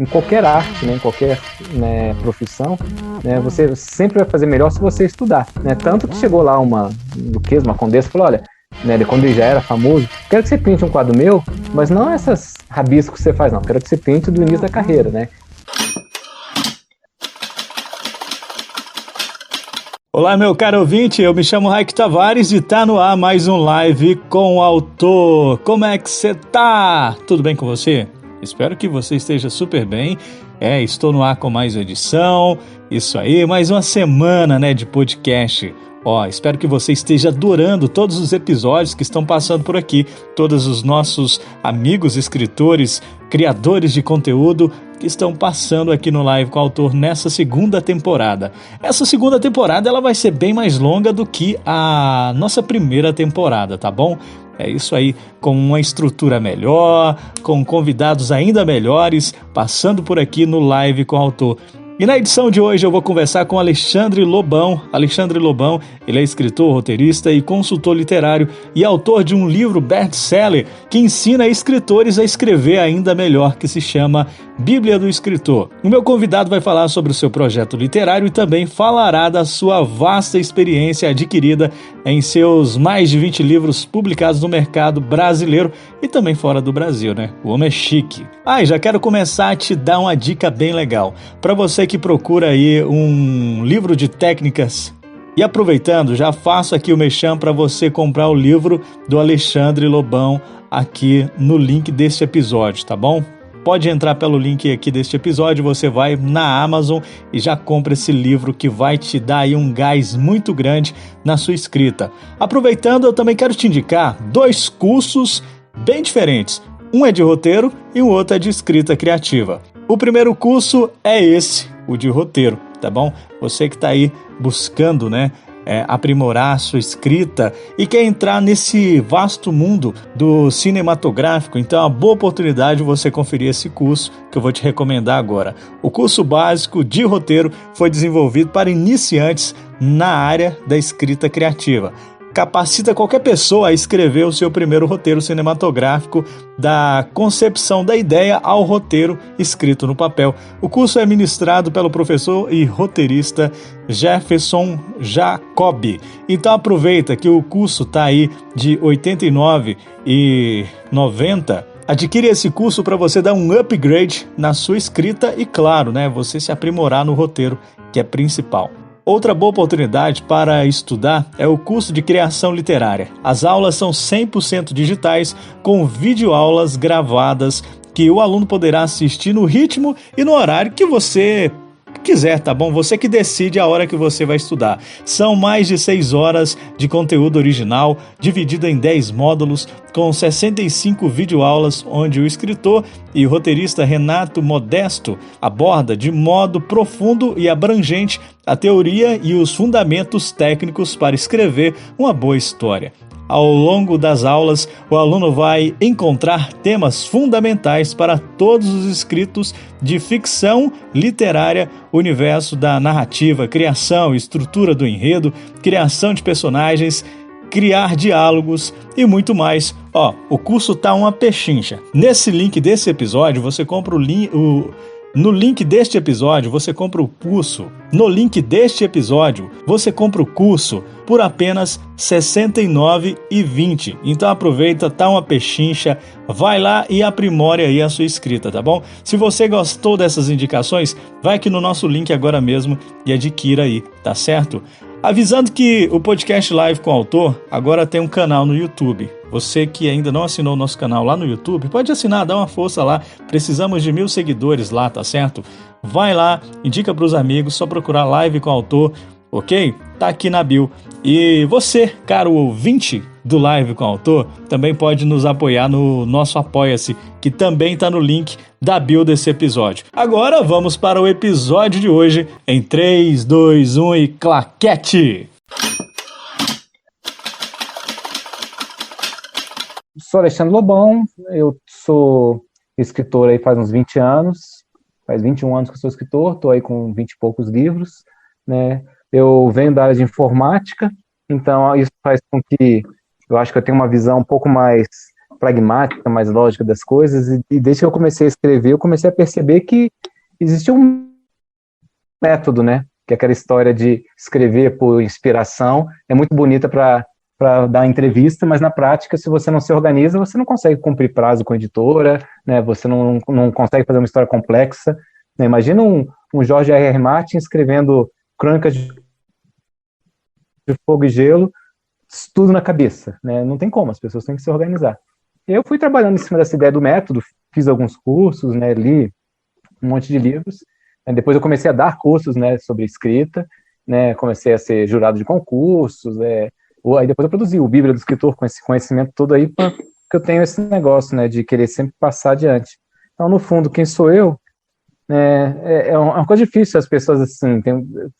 em qualquer arte, né, em qualquer, né, profissão, né, você sempre vai fazer melhor se você estudar, né? Tanto que chegou lá uma duquesa, uma condessa, falou, olha, né, quando ele já era famoso, quero que você pinte um quadro meu, mas não essas rabiscos que você faz, não, quero que você pinte do início da carreira, né? Olá, meu caro ouvinte, eu me chamo Raik Tavares e tá no ar mais um live com o autor. Como é que você tá? Tudo bem com você? Espero que você esteja super bem. Estou no ar com mais uma edição, isso aí, mais uma semana, né, de podcast. Espero que você esteja adorando todos os episódios que estão passando por aqui, todos os nossos amigos, escritores, criadores de conteúdo que estão passando aqui no Live com o Autor nessa segunda temporada. Essa segunda temporada ela vai ser bem mais longa do que a nossa primeira temporada, tá bom? É isso aí, com uma estrutura melhor, com convidados ainda melhores, passando por aqui no Live com o Autor. E na edição de hoje eu vou conversar com Alexandre Lobão. Alexandre Lobão, ele é escritor, roteirista e consultor literário e autor de um livro best-seller que ensina escritores a escrever ainda melhor, que se chama Bíblia do Escritor. O meu convidado vai falar sobre o seu projeto literário e também falará da sua vasta experiência adquirida em seus mais de 20 livros publicados no mercado brasileiro e também fora do Brasil, né? O homem é chique. E já quero começar a te dar uma dica bem legal. Para você que procura aí um livro de técnicas. E aproveitando, já faço aqui o merchan para você comprar o livro do Alexandre Lobão aqui no link deste episódio, tá bom? Pode entrar pelo link aqui deste episódio, você vai na Amazon e já compra esse livro que vai te dar aí um gás muito grande na sua escrita. Aproveitando, eu também quero te indicar 2 cursos bem diferentes. Um é de roteiro e o outro é de escrita criativa. O primeiro curso é esse, o de roteiro, tá bom? Você que está aí buscando, né, aprimorar a sua escrita e quer entrar nesse vasto mundo do cinematográfico, então é uma boa oportunidade você conferir esse curso que eu vou te recomendar agora. O curso básico de roteiro foi desenvolvido para iniciantes na área da escrita criativa. Capacita qualquer pessoa a escrever o seu primeiro roteiro cinematográfico, da concepção da ideia ao roteiro escrito no papel. O curso é ministrado pelo professor e roteirista Jefferson Jacobi. Então aproveita que o curso está aí de R$ 89,90. Adquire esse curso para você dar um upgrade na sua escrita e, claro, né, você se aprimorar no roteiro, que é principal. Outra boa oportunidade para estudar é o curso de criação literária. As aulas são 100% digitais, com videoaulas gravadas que o aluno poderá assistir no ritmo e no horário que você quiser, tá bom? Você que decide a hora que você vai estudar. São mais de 6 horas de conteúdo original, dividido em 10 módulos, com 65 videoaulas, onde o escritor e roteirista Renato Modesto aborda de modo profundo e abrangente a teoria e os fundamentos técnicos para escrever uma boa história. Ao longo das aulas, o aluno vai encontrar temas fundamentais para todos os escritos de ficção literária, universo da narrativa, criação, estrutura do enredo, criação de personagens, criar diálogos e muito mais. O curso tá uma pechincha. Nesse link desse episódio, você compra No link deste episódio, você compra o curso. No link deste episódio, você compra o curso por apenas R$ 69,20. Então aproveita, tá uma pechincha, vai lá e aprimore aí a sua escrita, tá bom? Se você gostou dessas indicações, vai aqui no nosso link agora mesmo e adquira aí, tá certo? Avisando que o podcast Live com o Autor agora tem um canal no YouTube. Você que ainda não assinou o nosso canal lá no YouTube, pode assinar, dá uma força lá. Precisamos de 1.000 seguidores lá, tá certo? Vai lá, indica para os amigos, só procurar Live com o Autor, ok? Tá aqui na bio. E você, caro ouvinte do Live com o Autor, também pode nos apoiar no nosso Apoia-se, que também tá no link da bio desse episódio. Agora vamos para o episódio de hoje em 3, 2, 1 e claquete! Sou Alexandre Lobão, eu sou escritor aí faz uns 20 anos, faz 21 anos que eu sou escritor, estou aí com 20 e poucos livros, né? Eu venho da área de informática, então isso faz com que eu acho que eu tenho uma visão um pouco mais pragmática, mais lógica das coisas, e desde que eu comecei a escrever, eu comecei a perceber que existe um método, né? Que é aquela história de escrever por inspiração é muito bonita para dar entrevista, mas na prática, se você não se organiza, você não consegue cumprir prazo com a editora, né? Você não consegue fazer uma história complexa, né? Imagina um George R. R. Martin escrevendo Crônicas de Fogo e Gelo, tudo na cabeça, né? Não tem como, as pessoas têm que se organizar. Eu fui trabalhando em cima dessa ideia do método, fiz alguns cursos, né? Li um monte de livros. Depois eu comecei a dar cursos, né, sobre escrita, né? Comecei a ser jurado de concursos. Aí depois eu produzi o Bíblia do Escritor com esse conhecimento todo aí, porque eu tenho esse negócio, né, de querer sempre passar adiante. Então, no fundo, quem sou eu? É uma coisa difícil as pessoas assim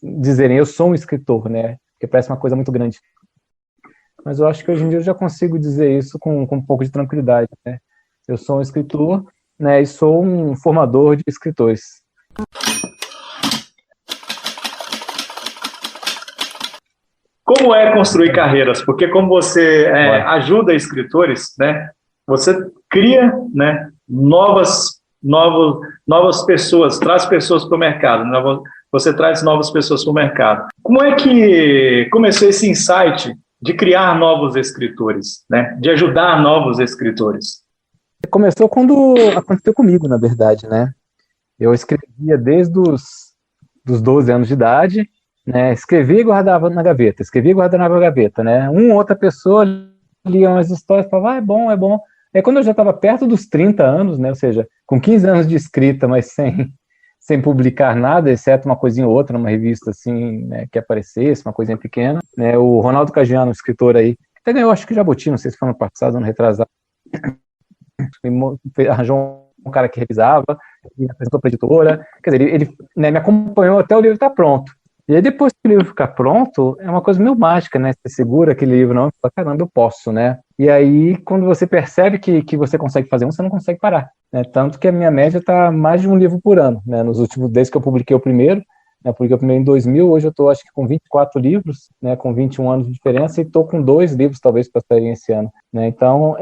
dizerem eu sou um escritor, né? Porque parece uma coisa muito grande. Mas eu acho que hoje em dia eu já consigo dizer isso com um pouco de tranquilidade, né? Eu sou um escritor, né, e sou um formador de escritores. Como é construir carreiras? Porque como você ajuda escritores, né? Você cria, né, novas pessoas, traz pessoas para o mercado, né? Você traz novas pessoas para o mercado. Como é que começou esse insight de criar novos escritores, né? De ajudar novos escritores? Começou quando aconteceu comigo, na verdade, né? Eu escrevia desde dos 12 anos de idade, né? Escrevia e guardava na gaveta, né? Outra pessoa lia umas histórias e falava, é bom, é bom. Aí quando eu já estava perto dos 30 anos, né? Ou seja, com 15 anos de escrita, mas sem publicar nada, exceto uma coisinha ou outra, numa revista assim, né, que aparecesse, uma coisinha pequena, né? O Ronaldo Caggiano, um escritor aí, que até ganhou, acho que Jabuti, não sei se foi ano passado, ano retrasado, arranjou um cara que revisava, e apresentou para a editora, quer dizer, ele né, me acompanhou até o livro estar pronto. E aí depois que o livro ficar pronto, é uma coisa meio mágica, né? Você segura aquele livro não e fala, caramba, eu posso, né? E aí, quando você percebe que você consegue fazer você não consegue parar, né? Tanto que a minha média está mais de um livro por ano, né? Nos últimos, desde que eu publiquei o primeiro, né? Publiquei o primeiro em 2000, hoje eu estou, acho que com 24 livros, né? Com 21 anos de diferença, e estou com 2 livros, talvez, para sair esse ano, né? Então,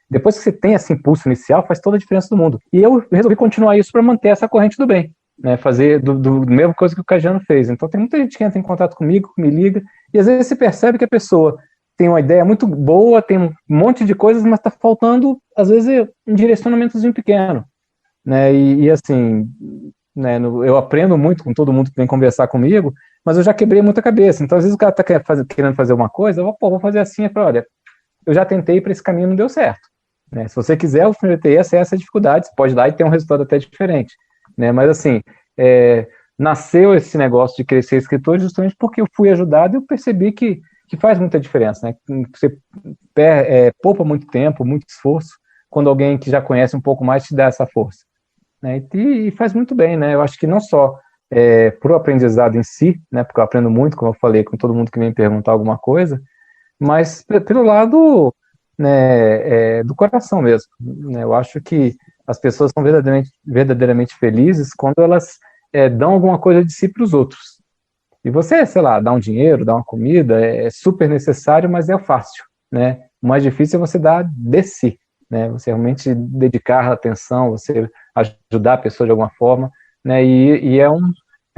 depois que você tem esse impulso inicial, faz toda a diferença do mundo. E eu resolvi continuar isso para manter essa corrente do bem, né? Fazer do mesmo coisa que o Caggiano fez. Então tem muita gente que entra em contato comigo, que me liga, e às vezes você percebe que a pessoa tem uma ideia muito boa, tem um monte de coisas, mas está faltando, às vezes, um direcionamentozinho pequeno, né? E assim, né, eu aprendo muito com todo mundo que vem conversar comigo, mas eu já quebrei muita cabeça. Então às vezes o cara está querendo fazer uma coisa, eu vou fazer assim, eu falo, olha, eu já tentei para esse caminho, não deu certo. Né? Se você quiser alfinetar essa dificuldade, você pode dar e ter um resultado até diferente. Né? Mas assim, nasceu esse negócio de crescer escritor justamente porque eu fui ajudado e eu percebi que faz muita diferença. Né? Você poupa muito tempo, muito esforço, quando alguém que já conhece um pouco mais te dá essa força. Né? E faz muito bem. Né? Eu acho que não só para o aprendizado em si, né? Porque eu aprendo muito, como eu falei, com todo mundo que vem perguntar alguma coisa, mas pelo lado, né, do coração mesmo. Né? Eu acho que as pessoas são verdadeiramente felizes quando elas dão alguma coisa de si para os outros. E você, sei lá, dar um dinheiro, dar uma comida, é super necessário, mas é fácil. Né? O mais difícil é você dar de si. Né? Você realmente dedicar atenção, você ajudar a pessoa de alguma forma. Né? E é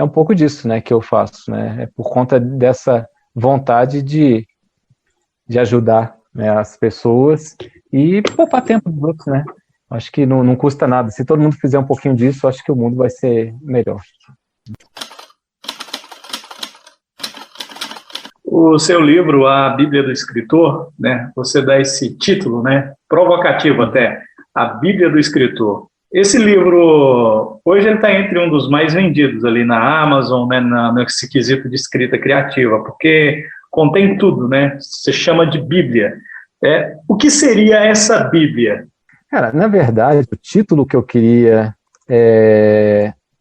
um pouco disso, né, que eu faço. Né? É por conta dessa vontade de ajudar, né, as pessoas e poupar tempo dos outros, né? Acho que não custa nada. Se todo mundo fizer um pouquinho disso, acho que o mundo vai ser melhor. O seu livro, A Bíblia do Escritor, né? Você dá esse título, né? Provocativo até, A Bíblia do Escritor. Esse livro, hoje ele está entre um dos mais vendidos ali na Amazon, né? Nesse quesito de escrita criativa, porque contém tudo, né? Se chama de Bíblia. O que seria essa Bíblia? Cara, na verdade, o título que eu queria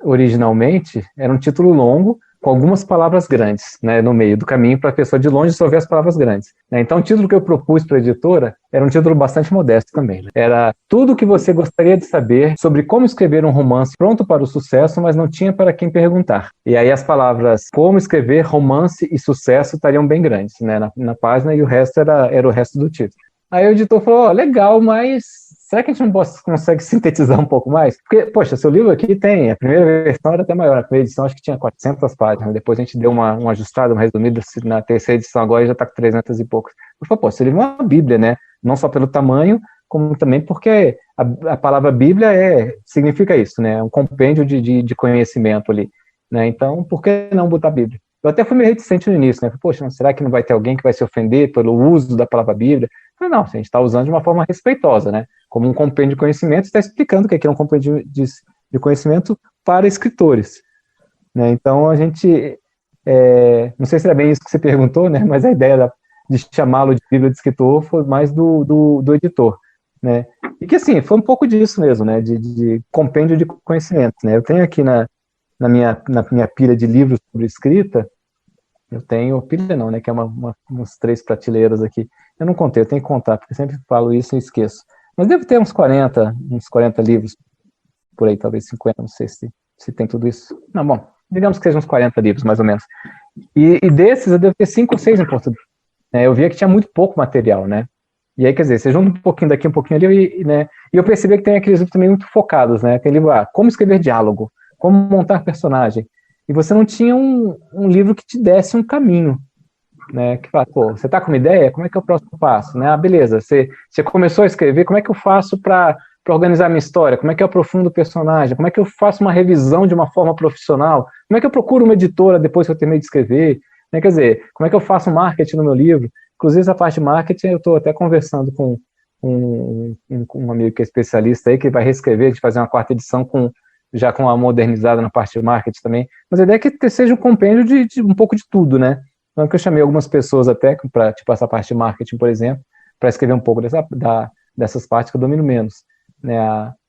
originalmente era um título longo, com algumas palavras grandes, né, no meio do caminho, para a pessoa de longe só ver as palavras grandes. Né? Então, o título que eu propus para a editora era um título bastante modesto também. Né? Era tudo o que você gostaria de saber sobre como escrever um romance pronto para o sucesso, mas não tinha para quem perguntar. E aí as palavras como escrever romance e sucesso estariam bem grandes, né, na página, e o resto era o resto do título. Aí o editor falou, ó, legal, mas será que a gente não consegue sintetizar um pouco mais? Porque, poxa, seu livro aqui tem, a primeira versão era até maior, a primeira edição acho que tinha 400 páginas, depois a gente deu uma ajustada, uma resumida, na terceira edição agora já está com 300 e poucos. Eu falei, pô, seu livro é uma bíblia, né? Não só pelo tamanho, como também porque a palavra bíblia significa isso, né? É um compêndio de conhecimento ali, né? Então, por que não botar bíblia? Eu até fui meio reticente no início, né? Poxa, será que não vai ter alguém que vai se ofender pelo uso da palavra bíblia? Mas não, a gente está usando de uma forma respeitosa, né? Como um compêndio de conhecimento, está explicando o que é um compêndio de conhecimento para escritores, né? Então a gente, não sei se era bem isso que você perguntou, né? Mas a ideia de chamá-lo de Bíblia de escritor foi mais do editor, né? E que assim, foi um pouco disso mesmo, né? De compêndio de conhecimento, né? Eu tenho aqui na minha pilha de livros sobre escrita, eu tenho pilha não, né? Que é umas 3 prateleiras aqui. Eu não contei, eu tenho que contar, porque eu sempre falo isso e esqueço. Mas deve ter uns 40 livros por aí, talvez 50, não sei se tem tudo isso. Não, bom, digamos que sejam uns 40 livros, mais ou menos. E desses eu devo ter 5 ou 6 em português. Eu via que tinha muito pouco material, né? E aí, quer dizer, você junta um pouquinho daqui, um pouquinho ali, né? E eu percebi que tem aqueles livros também muito focados, né? Tem livro, como escrever diálogo, como montar personagem. E você não tinha um livro que te desse um caminho, né? Que fala, pô, você tá com uma ideia? Como é que é o próximo passo? Né? Ah, beleza, você começou a escrever, como é que eu faço para organizar minha história? Como é que eu aprofundo o personagem? Como é que eu faço uma revisão de uma forma profissional? Como é que eu procuro uma editora depois que eu terminei de escrever? Né? Quer dizer, como é que eu faço marketing no meu livro? Inclusive, essa parte de marketing, eu estou até conversando com um amigo que é especialista aí, que vai reescrever, a gente fazer uma 4ª edição já com a modernizada na parte de marketing também. Mas a ideia é que seja um compêndio de um pouco de tudo, né? Então, que eu chamei algumas pessoas até, para tipo, essa parte de marketing, por exemplo, para escrever um pouco dessas partes que eu domino menos. Né?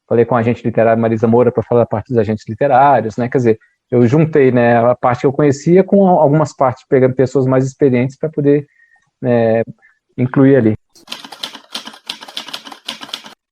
Falei com a agente literário Marisa Moura para falar da parte dos agentes literários, né? Quer dizer, eu juntei, né, a parte que eu conhecia com algumas partes, pegando pessoas mais experientes para poder, né, incluir ali.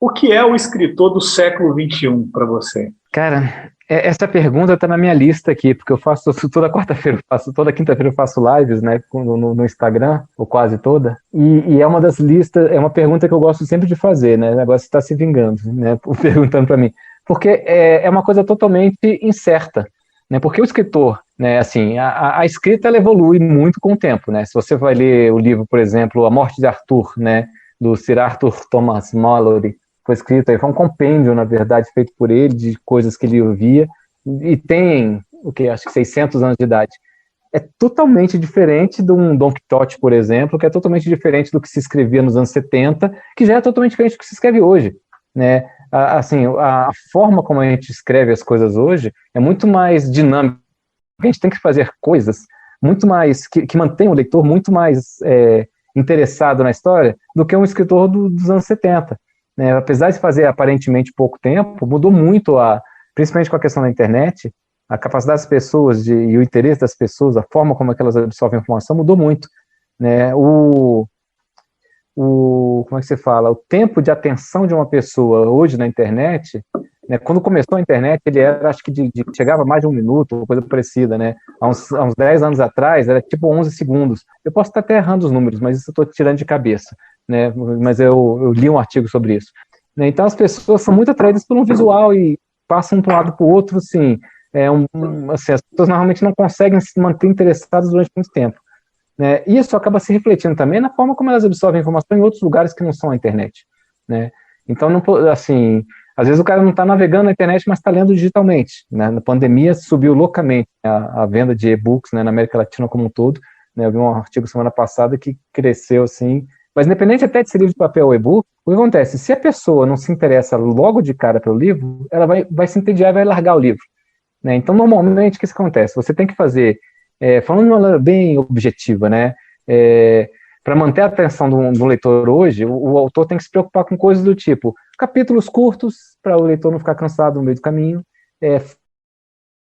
O que é o escritor do século XXI para você? Cara, essa pergunta está na minha lista aqui, porque eu faço toda quarta-feira, toda quinta-feira eu faço lives, né, no Instagram, ou quase toda, e é uma das listas, é uma pergunta que eu gosto sempre de fazer, né, agora você está se vingando, né, perguntando para mim, porque é uma coisa totalmente incerta, né, porque o escritor, né, assim, a escrita ela evolui muito com o tempo, né, se você vai ler o livro, por exemplo, A Morte de Arthur, né, do Sir Arthur Thomas Malory, foi escrito aí, foi um compêndio, na verdade, feito por ele, de coisas que ele ouvia, e tem, acho que 600 anos de idade. É totalmente diferente de um Don Quixote, por exemplo, que é totalmente diferente do que se escrevia nos anos 70, que já é totalmente diferente do que se escreve hoje, né? Assim, a forma como a gente escreve as coisas hoje é muito mais dinâmica. A gente tem que fazer coisas muito mais, que mantém o leitor muito mais interessado na história do que um escritor dos anos 70. Né, apesar de fazer aparentemente pouco tempo, mudou muito, principalmente com a questão da internet, a capacidade das pessoas e o interesse das pessoas, a forma como é que elas absorvem a informação mudou muito. Né, como é que você fala? O tempo de atenção de uma pessoa hoje na internet, né, quando começou a internet, ele era, acho que chegava a mais de 1 minuto, ou coisa parecida, né? Há uns 10 anos atrás, era tipo 11 segundos. Eu posso estar até errando os números, mas isso eu estou tirando de cabeça. Né, mas eu li um artigo sobre isso. Né, então as pessoas são muito atraídas por um visual e passam de um lado para o outro, assim, assim, as pessoas normalmente não conseguem se manter interessadas durante muito tempo. Né, e isso acaba se refletindo também na forma como elas absorvem informação em outros lugares que não são a internet. Né. Então, não, assim, às vezes o cara não está navegando na internet, mas está lendo digitalmente. Né. Na pandemia subiu loucamente a venda de e-books, né, na América Latina como um todo. Né, eu vi um artigo semana passada que cresceu assim. Mas independente até de ser livro de papel ou e-book, o que acontece? Se a pessoa não se interessa logo de cara pelo livro, ela vai se entediar e vai largar o livro. Né? Então, normalmente, o que isso acontece? Você tem que fazer, falando de uma maneira bem objetiva, né? Para manter a atenção do leitor hoje, o autor tem que se preocupar com coisas do tipo capítulos curtos, para o leitor não ficar cansado no meio do caminho,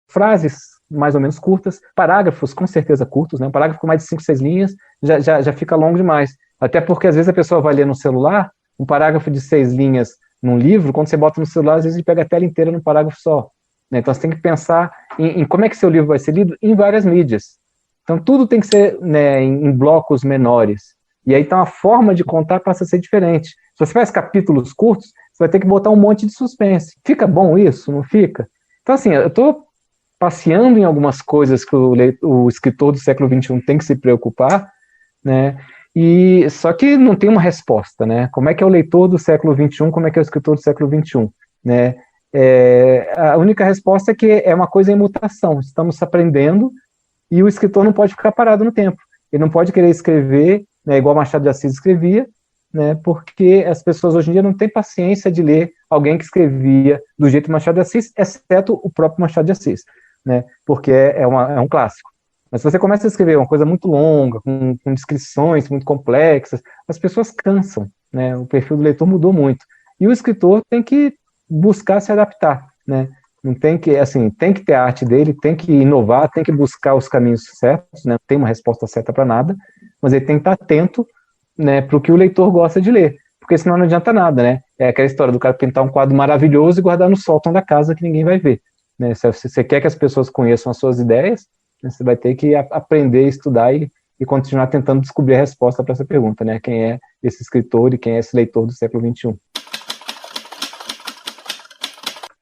frases mais ou menos curtas, parágrafos com certeza curtos, né? Um parágrafo com mais de 5, 6 linhas já fica longo demais. Até porque, às vezes, a pessoa vai ler no celular um parágrafo de 6 linhas num livro, quando você bota no celular, às vezes ele pega a tela inteira num parágrafo só. Né? Então, você tem que pensar em como é que seu livro vai ser lido em várias mídias. Então, tudo tem que ser, né, em blocos menores. E aí então a forma de contar passa a ser diferente. Se você faz capítulos curtos, você vai ter que botar um monte de suspense. Fica bom isso? Não fica? Então, assim, eu estou passeando em algumas coisas que o escritor do século XXI tem que se preocupar, né? E só que não tem uma resposta, né? Como é que é o leitor do século XXI, como é que é o escritor do século XXI, né? A única resposta é que é uma coisa em mutação, estamos aprendendo e o escritor não pode ficar parado no tempo. Ele não pode querer escrever, né, igual Machado de Assis escrevia, né, porque as pessoas hoje em dia não têm paciência de ler alguém que escrevia do jeito Machado de Assis, exceto o próprio Machado de Assis, né, porque é um clássico. Mas se você começa a escrever uma coisa muito longa, com descrições muito complexas, as pessoas cansam, né, o perfil do leitor mudou muito. E o escritor tem que buscar se adaptar, né, não tem que, assim, tem que ter a arte dele, tem que inovar, tem que buscar os caminhos certos, né, não tem uma resposta certa para nada, mas ele tem que estar atento, né, para o que o leitor gosta de ler, porque senão não adianta nada, né, é aquela história do cara pintar um quadro maravilhoso e guardar no sótão da casa que ninguém vai ver, né, se você quer que as pessoas conheçam as suas ideias, né, você vai ter que aprender, estudar e continuar tentando descobrir a resposta para essa pergunta, né, quem é esse escritor e quem é esse leitor do século XXI.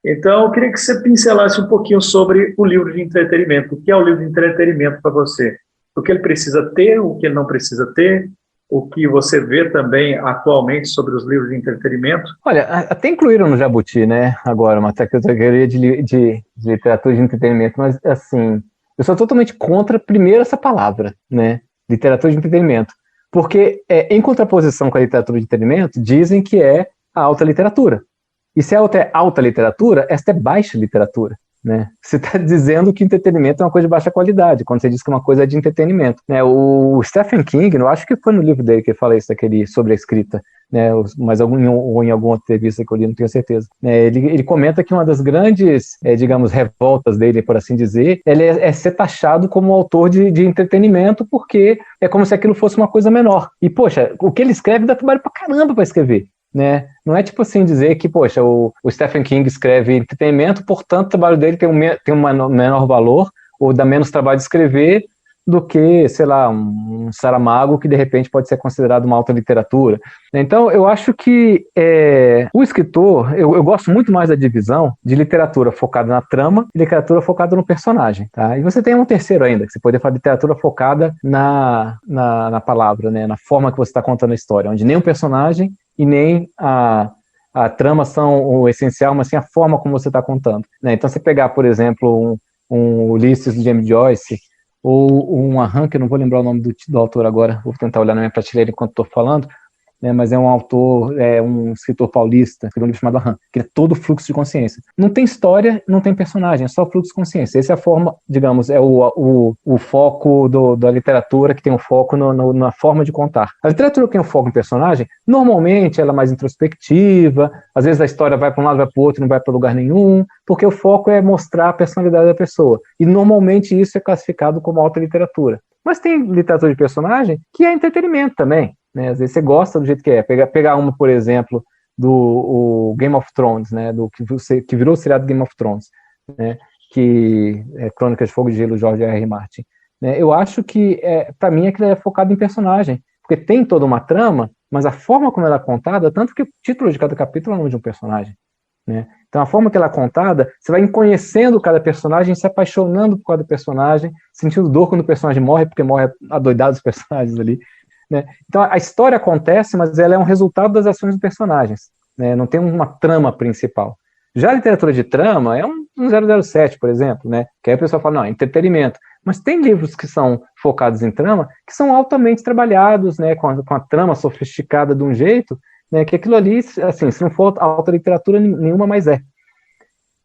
Então, eu queria que você pincelasse um pouquinho sobre o livro de entretenimento. O que é o livro de entretenimento para você? O que ele precisa ter, o que ele não precisa ter, o que você vê também atualmente sobre os livros de entretenimento? Olha, até incluíram no Jabuti, né, agora, uma categoria de literatura de entretenimento, mas, assim, eu sou totalmente contra, primeiro, essa palavra, né, literatura de entretenimento, porque, em contraposição com a literatura de entretenimento, dizem que é a alta literatura. E se a outra é alta literatura, esta é baixa literatura, né? Você está dizendo que entretenimento é uma coisa de baixa qualidade, quando você diz que uma coisa é de entretenimento, né? O Stephen King, eu acho que foi no livro dele que ele fala isso, sobre a escrita, né? Mas ou em alguma entrevista que eu li, não tenho certeza. Ele comenta que uma das grandes, digamos, revoltas dele, por assim dizer, ele é ser taxado como autor de entretenimento, porque é como se aquilo fosse uma coisa menor. E, poxa, o que ele escreve dá trabalho pra caramba para escrever. Né? Não é tipo assim dizer que, poxa, o Stephen King escreve entretenimento, portanto o trabalho dele tem um menor valor, ou dá menos trabalho de escrever do que, sei lá, um Saramago, que de repente pode ser considerado uma alta literatura. Então, eu acho que o escritor, eu gosto muito mais da divisão de literatura focada na trama e literatura focada no personagem. Tá? E você tem um terceiro ainda, que você pode falar literatura focada na palavra, né? Na forma que você está contando a história, onde nem o personagem e nem a trama são o essencial, mas sim a forma como você está contando. Né? Então, você pegar, por exemplo, um Ulisses do James Joyce, ou um Arran, que eu não vou lembrar o nome do autor agora, vou tentar olhar na minha prateleira enquanto estou falando, né, mas é um autor, um escritor paulista, escreveu um livro chamado Arran, que é todo fluxo de consciência. Não tem história, não tem personagem, é só fluxo de consciência. Essa é a forma, digamos, é o foco da literatura, que tem um foco na forma de contar. A literatura que tem um foco em personagem, normalmente ela é mais introspectiva, às vezes a história vai para um lado, vai para o outro, não vai para lugar nenhum, porque o foco é mostrar a personalidade da pessoa. E normalmente isso é classificado como alta literatura. Mas tem literatura de personagem que é entretenimento também. Né? Às vezes você gosta do jeito que é. Pegar uma, por exemplo, do Game of Thrones, né? Que virou o seriado Game of Thrones, né? Que é Crônicas de Fogo e Gelo, George R. R. Martin. Né? Eu acho que, para mim, aquilo é focado em personagem, porque tem toda uma trama, mas a forma como ela é contada, tanto que o título de cada capítulo é o nome de um personagem. Né? Então, a forma que ela é contada, você vai conhecendo cada personagem, se apaixonando por cada personagem, sentindo dor quando o personagem morre, porque morre adoidado os personagens ali. Né? Então, a história acontece, mas ela é um resultado das ações dos personagens. Né? Não tem uma trama principal. Já a literatura de trama é um 007, por exemplo, né? Que aí a pessoa fala, não, é entretenimento. Mas tem livros que são focados em trama, que são altamente trabalhados, né? Com a trama sofisticada de um jeito, né, que aquilo ali, assim, se não for alta literatura, nenhuma mais é.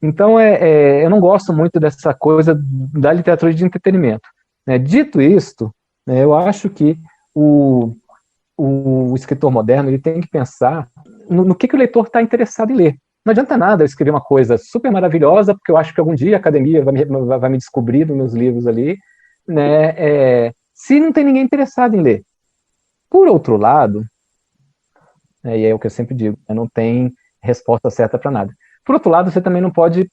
Então, eu não gosto muito dessa coisa da literatura de entretenimento. Né? Dito isto, né, eu acho que o escritor moderno ele tem que pensar no que o leitor está interessado em ler. Não adianta nada eu escrever uma coisa super maravilhosa, porque eu acho que algum dia a academia vai me descobrir nos meus livros ali, né, se não tem ninguém interessado em ler. Por outro lado, e é o que eu sempre digo, não tem resposta certa para nada. Por outro lado, você também não pode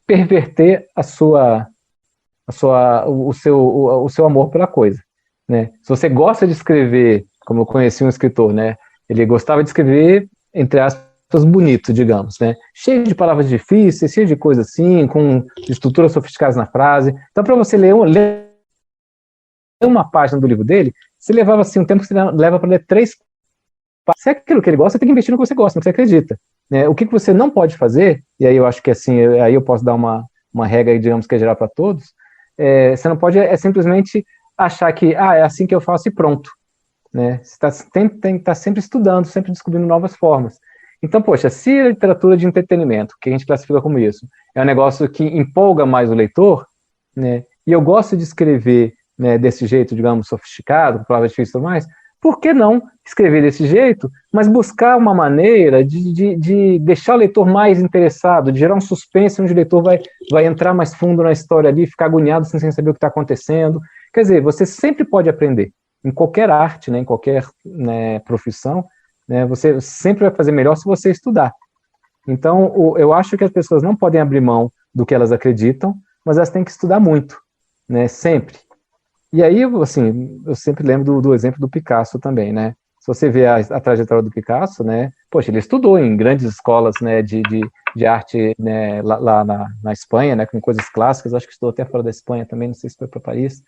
perverter o seu amor pela coisa. Né? Se você gosta de escrever como eu conheci um escritor, né? Ele gostava de escrever, entre aspas, bonito, digamos, né? Cheio de palavras difíceis, cheio de coisas assim, com estruturas sofisticadas na frase. Então, para você ler uma página do livro dele, você levava assim um tempo que você leva para ler 3 páginas. Se é aquilo que ele gosta, você tem que investir no que você gosta, no que você acredita. Né? O que você não pode fazer, e aí eu acho que assim, aí eu posso dar uma regra, digamos, que é geral para todos, você não pode simplesmente achar que, é assim que eu faço e pronto. Né? Você tem que estar sempre estudando, sempre descobrindo novas formas. Então, poxa, se a literatura de entretenimento, que a gente classifica como isso, é um negócio que empolga mais o leitor, né, e eu gosto de escrever, né, desse jeito, digamos, sofisticado, com palavras difíceis e tudo mais, por que não escrever desse jeito, mas buscar uma maneira de deixar o leitor mais interessado, de gerar um suspense onde o leitor vai entrar mais fundo na história ali, ficar agoniado sem saber o que está acontecendo. Quer dizer, você sempre pode aprender, em qualquer arte, né, em qualquer, né, profissão, né, você sempre vai fazer melhor se você estudar. Então, eu acho que as pessoas não podem abrir mão do que elas acreditam, mas elas têm que estudar muito, né, sempre. E aí, assim, eu sempre lembro do exemplo do Picasso também, né? Se você vê a trajetória do Picasso, né? Poxa, ele estudou em grandes escolas, né, de arte, né, lá na Espanha, né, com coisas clássicas. Acho que estudou até fora da Espanha também, não sei se foi para Paris.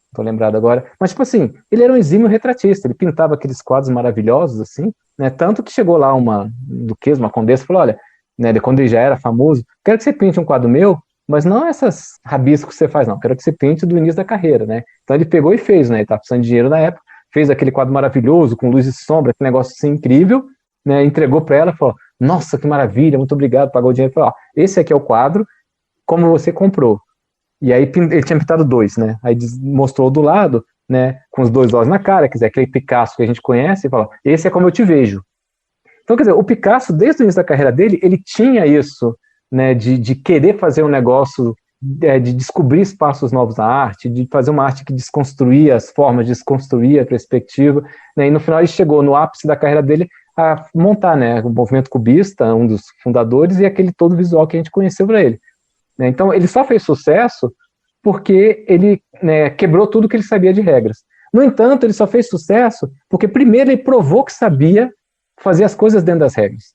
Estou lembrado agora, mas tipo assim, ele era um exímio retratista, ele pintava aqueles quadros maravilhosos assim, né, tanto que chegou lá uma duquesa, uma condessa, falou, olha, né, quando ele já era famoso, quero que você pinte um quadro meu, mas não essas rabiscos que você faz, não, quero que você pinte do início da carreira, né, então ele pegou e fez, né, ele estava precisando de dinheiro na época, fez aquele quadro maravilhoso, com luz e sombra, aquele negócio assim incrível, né, entregou para ela, falou, nossa, que maravilha, muito obrigado, pagou o dinheiro, falou, ó, esse aqui é o quadro, como você comprou. E aí ele tinha pintado 2, né? Aí mostrou do lado, né? Com os 2 olhos na cara, quer dizer, aquele Picasso que a gente conhece, e falou, esse é como eu te vejo. Então, quer dizer, o Picasso, desde o início da carreira dele, ele tinha isso, né? De querer fazer um negócio, de descobrir espaços novos na arte, de fazer uma arte que desconstruía as formas, desconstruía a perspectiva, né? E no final ele chegou no ápice da carreira dele a montar, né? O movimento cubista, um dos fundadores, e aquele todo visual que a gente conheceu para ele. Então, ele só fez sucesso porque ele, né, quebrou tudo que ele sabia de regras. No entanto, ele só fez sucesso porque, primeiro, ele provou que sabia fazer as coisas dentro das regras.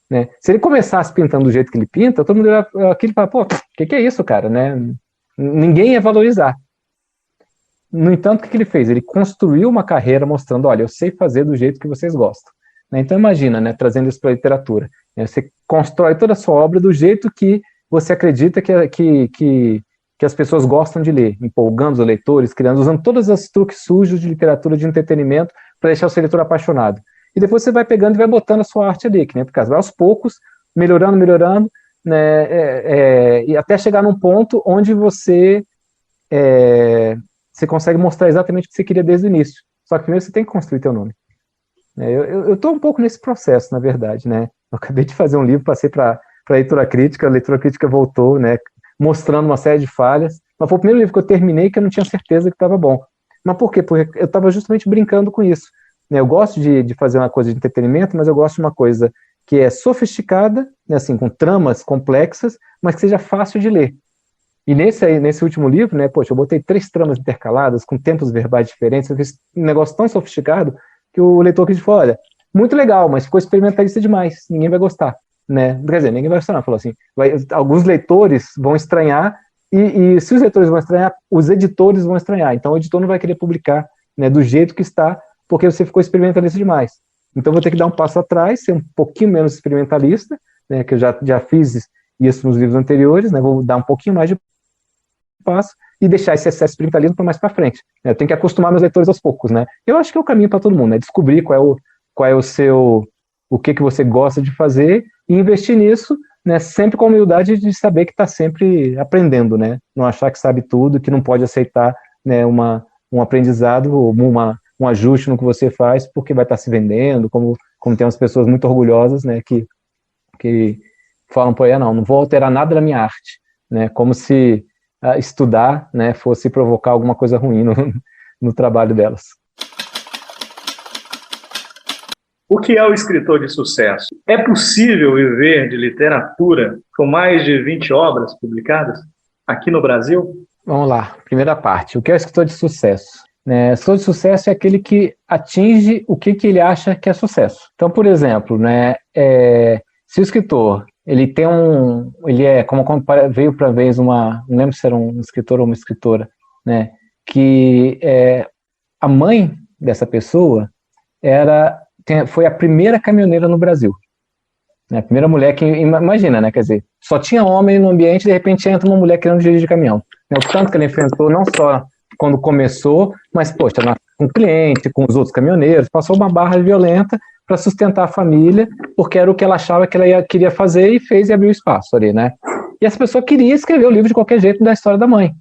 Né? Se ele começasse pintando do jeito que ele pinta, todo mundo ia aquilo e fala, pô, o que é isso, cara? Né? Ninguém ia valorizar. No entanto, o que ele fez? Ele construiu uma carreira mostrando, olha, eu sei fazer do jeito que vocês gostam. Né? Então, imagina, né, trazendo isso para a literatura. Né? Você constrói toda a sua obra do jeito que você acredita que as pessoas gostam de ler, empolgando os leitores, usando todos os truques sujos de literatura de entretenimento para deixar o seu leitor apaixonado. E depois você vai pegando e vai botando a sua arte ali, que nem porque vai aos poucos, melhorando, né, e até chegar num ponto onde você consegue mostrar exatamente o que você queria desde o início. Só que primeiro você tem que construir teu nome. Eu estou um pouco nesse processo, na verdade, né? Eu acabei de fazer um livro, passei para a leitura crítica voltou, né, mostrando uma série de falhas, mas foi o primeiro livro que eu terminei que eu não tinha certeza que estava bom. Mas por quê? Porque eu estava justamente brincando com isso. Né? Eu gosto de fazer uma coisa de entretenimento, mas eu gosto de uma coisa que é sofisticada, né, assim, com tramas complexas, mas que seja fácil de ler. E nesse último livro, né, poxa, eu botei 3 tramas intercaladas, com tempos verbais diferentes, eu fiz um negócio tão sofisticado que o leitor quis falar, olha, muito legal, mas ficou experimentalista demais, ninguém vai gostar. Né? Quer dizer, ninguém vai gostar, não. Falou assim, alguns leitores vão estranhar, e se os leitores vão estranhar, os editores vão estranhar. Então o editor não vai querer publicar, né, do jeito que está, porque você ficou experimentalista demais. Então vou ter que dar um passo atrás, ser um pouquinho menos experimentalista, né, que eu já fiz isso nos livros anteriores, né, vou dar um pouquinho mais de passo e deixar esse excesso de experimentalismo para mais para frente. Né? Eu tenho que acostumar meus leitores aos poucos. Né? Eu acho que é o caminho para todo mundo, né? Descobrir qual é o seu, o que você gosta de fazer e investir nisso, né, sempre com a humildade de saber que está sempre aprendendo, né, não achar que sabe tudo, que não pode aceitar, né, um aprendizado ou um ajuste no que você faz, porque vai estar se vendendo, como tem umas pessoas muito orgulhosas, né, que falam, pô, não vou alterar nada da minha arte, né, como se estudar, né, fosse provocar alguma coisa ruim no trabalho delas. O que é o escritor de sucesso? É possível viver de literatura com mais de 20 obras publicadas aqui no Brasil? Vamos lá, primeira parte. O que é o escritor de sucesso? né? Escritor de sucesso é aquele que atinge o que ele acha que é sucesso. Então, por exemplo, né, se o escritor ele tem como veio para vez não lembro se era um escritor ou uma escritora, né, que a mãe dessa pessoa foi a primeira caminhoneira no Brasil. A primeira mulher que, imagina, né, quer dizer, só tinha homem no ambiente, de repente entra uma mulher querendo dirigir caminhão. O tanto que ela enfrentou, não só quando começou, mas, poxa, com o cliente, com os outros caminhoneiros, passou uma barra violenta para sustentar a família, porque era o que ela achava que ela queria fazer e fez e abriu espaço ali, né? E essa pessoa queria escrever o livro de qualquer jeito da história da mãe,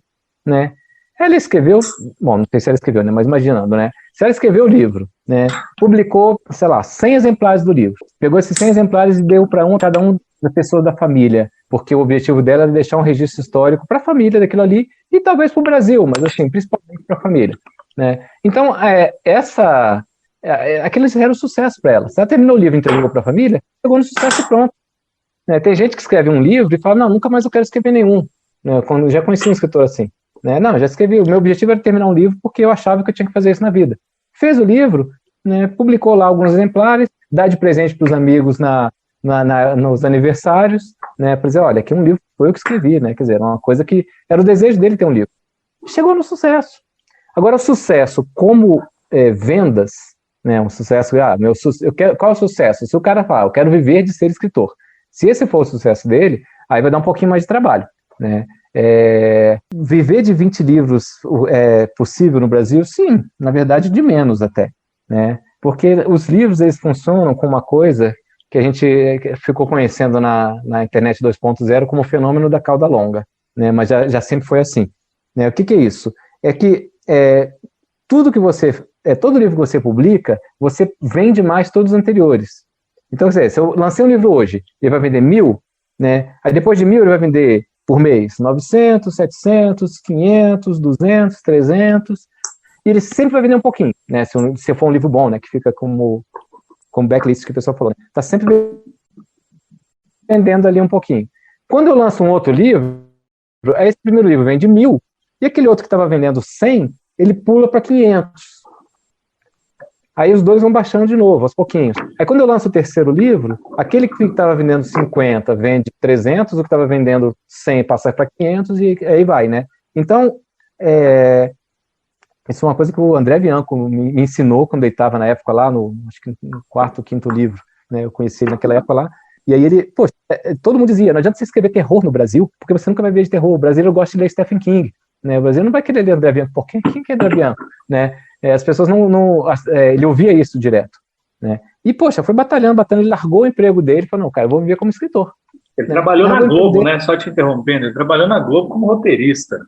né? Ela escreveu, bom, não sei se ela escreveu, né, mas imaginando, né? Se ela escreveu o livro, né, publicou, sei lá, 100 exemplares do livro, pegou esses 100 exemplares e deu para cada um da pessoa da família, porque o objetivo dela era deixar um registro histórico para a família daquilo ali, e talvez para o Brasil, mas assim, principalmente para a família, né? Então, aquilo era um sucesso para ela. Se ela terminou o livro e entregou para a família, chegou no sucesso e pronto. Né? Tem gente que escreve um livro e fala, não, nunca mais eu quero escrever nenhum. Né? Quando já conheci um escritor assim. Né? Não, já escrevi, o meu objetivo era terminar um livro porque eu achava que eu tinha que fazer isso na vida. Fez o livro, né, publicou lá alguns exemplares, dá de presente para os amigos nos aniversários, né, para dizer, olha, aqui é um livro que foi eu que escrevi, né, quer dizer, uma coisa que era o desejo dele ter um livro. Chegou no sucesso. Agora, o sucesso como vendas, né, um sucesso, qual é o sucesso? Se o cara fala, eu quero viver de ser escritor, se esse for o sucesso dele, aí vai dar um pouquinho mais de trabalho, né. Viver de 20 livros é possível no Brasil? Sim, na verdade de menos até, né? Porque os livros eles funcionam como uma coisa que a gente ficou conhecendo na internet 2.0 como o fenômeno da cauda longa, né? Mas já sempre foi assim, né? O que é isso? É que todo livro que você publica, você vende mais todos os anteriores. Então, se eu lancei um livro hoje, ele vai vender 1.000, né? Aí depois de 1.000 ele vai vender por mês, 900, 700, 500, 200, 300, e ele sempre vai vender um pouquinho, né, se for um livro bom, né, que fica como backlist que o pessoal falou, tá sempre vendendo ali um pouquinho. Quando eu lanço um outro livro, esse primeiro livro vende 1.000, e aquele outro que estava vendendo 100, ele pula para 500. Aí os dois vão baixando de novo, aos pouquinhos. Aí quando eu lanço o terceiro livro, aquele que estava vendendo 50 vende 300, o que estava vendendo 100 passa para 500 e aí vai, né? Então, isso é uma coisa que o André Bianco me ensinou quando ele estava na época lá, acho que no quarto, quinto livro, né? Eu conheci ele naquela época lá. E aí ele, poxa, todo mundo dizia, não adianta você escrever terror no Brasil, porque você nunca vai ver de terror. O brasileiro gosta de ler Stephen King, né? O brasileiro não vai querer ler André Bianco. Pô, quem é André Bianco, né? As pessoas ele ouvia isso direto, né? E, poxa, foi batalhando, ele largou o emprego dele e falou, não, cara, eu vou viver como escritor. Ele trabalhou na Globo, né? Só te interrompendo, ele trabalhou na Globo como roteirista.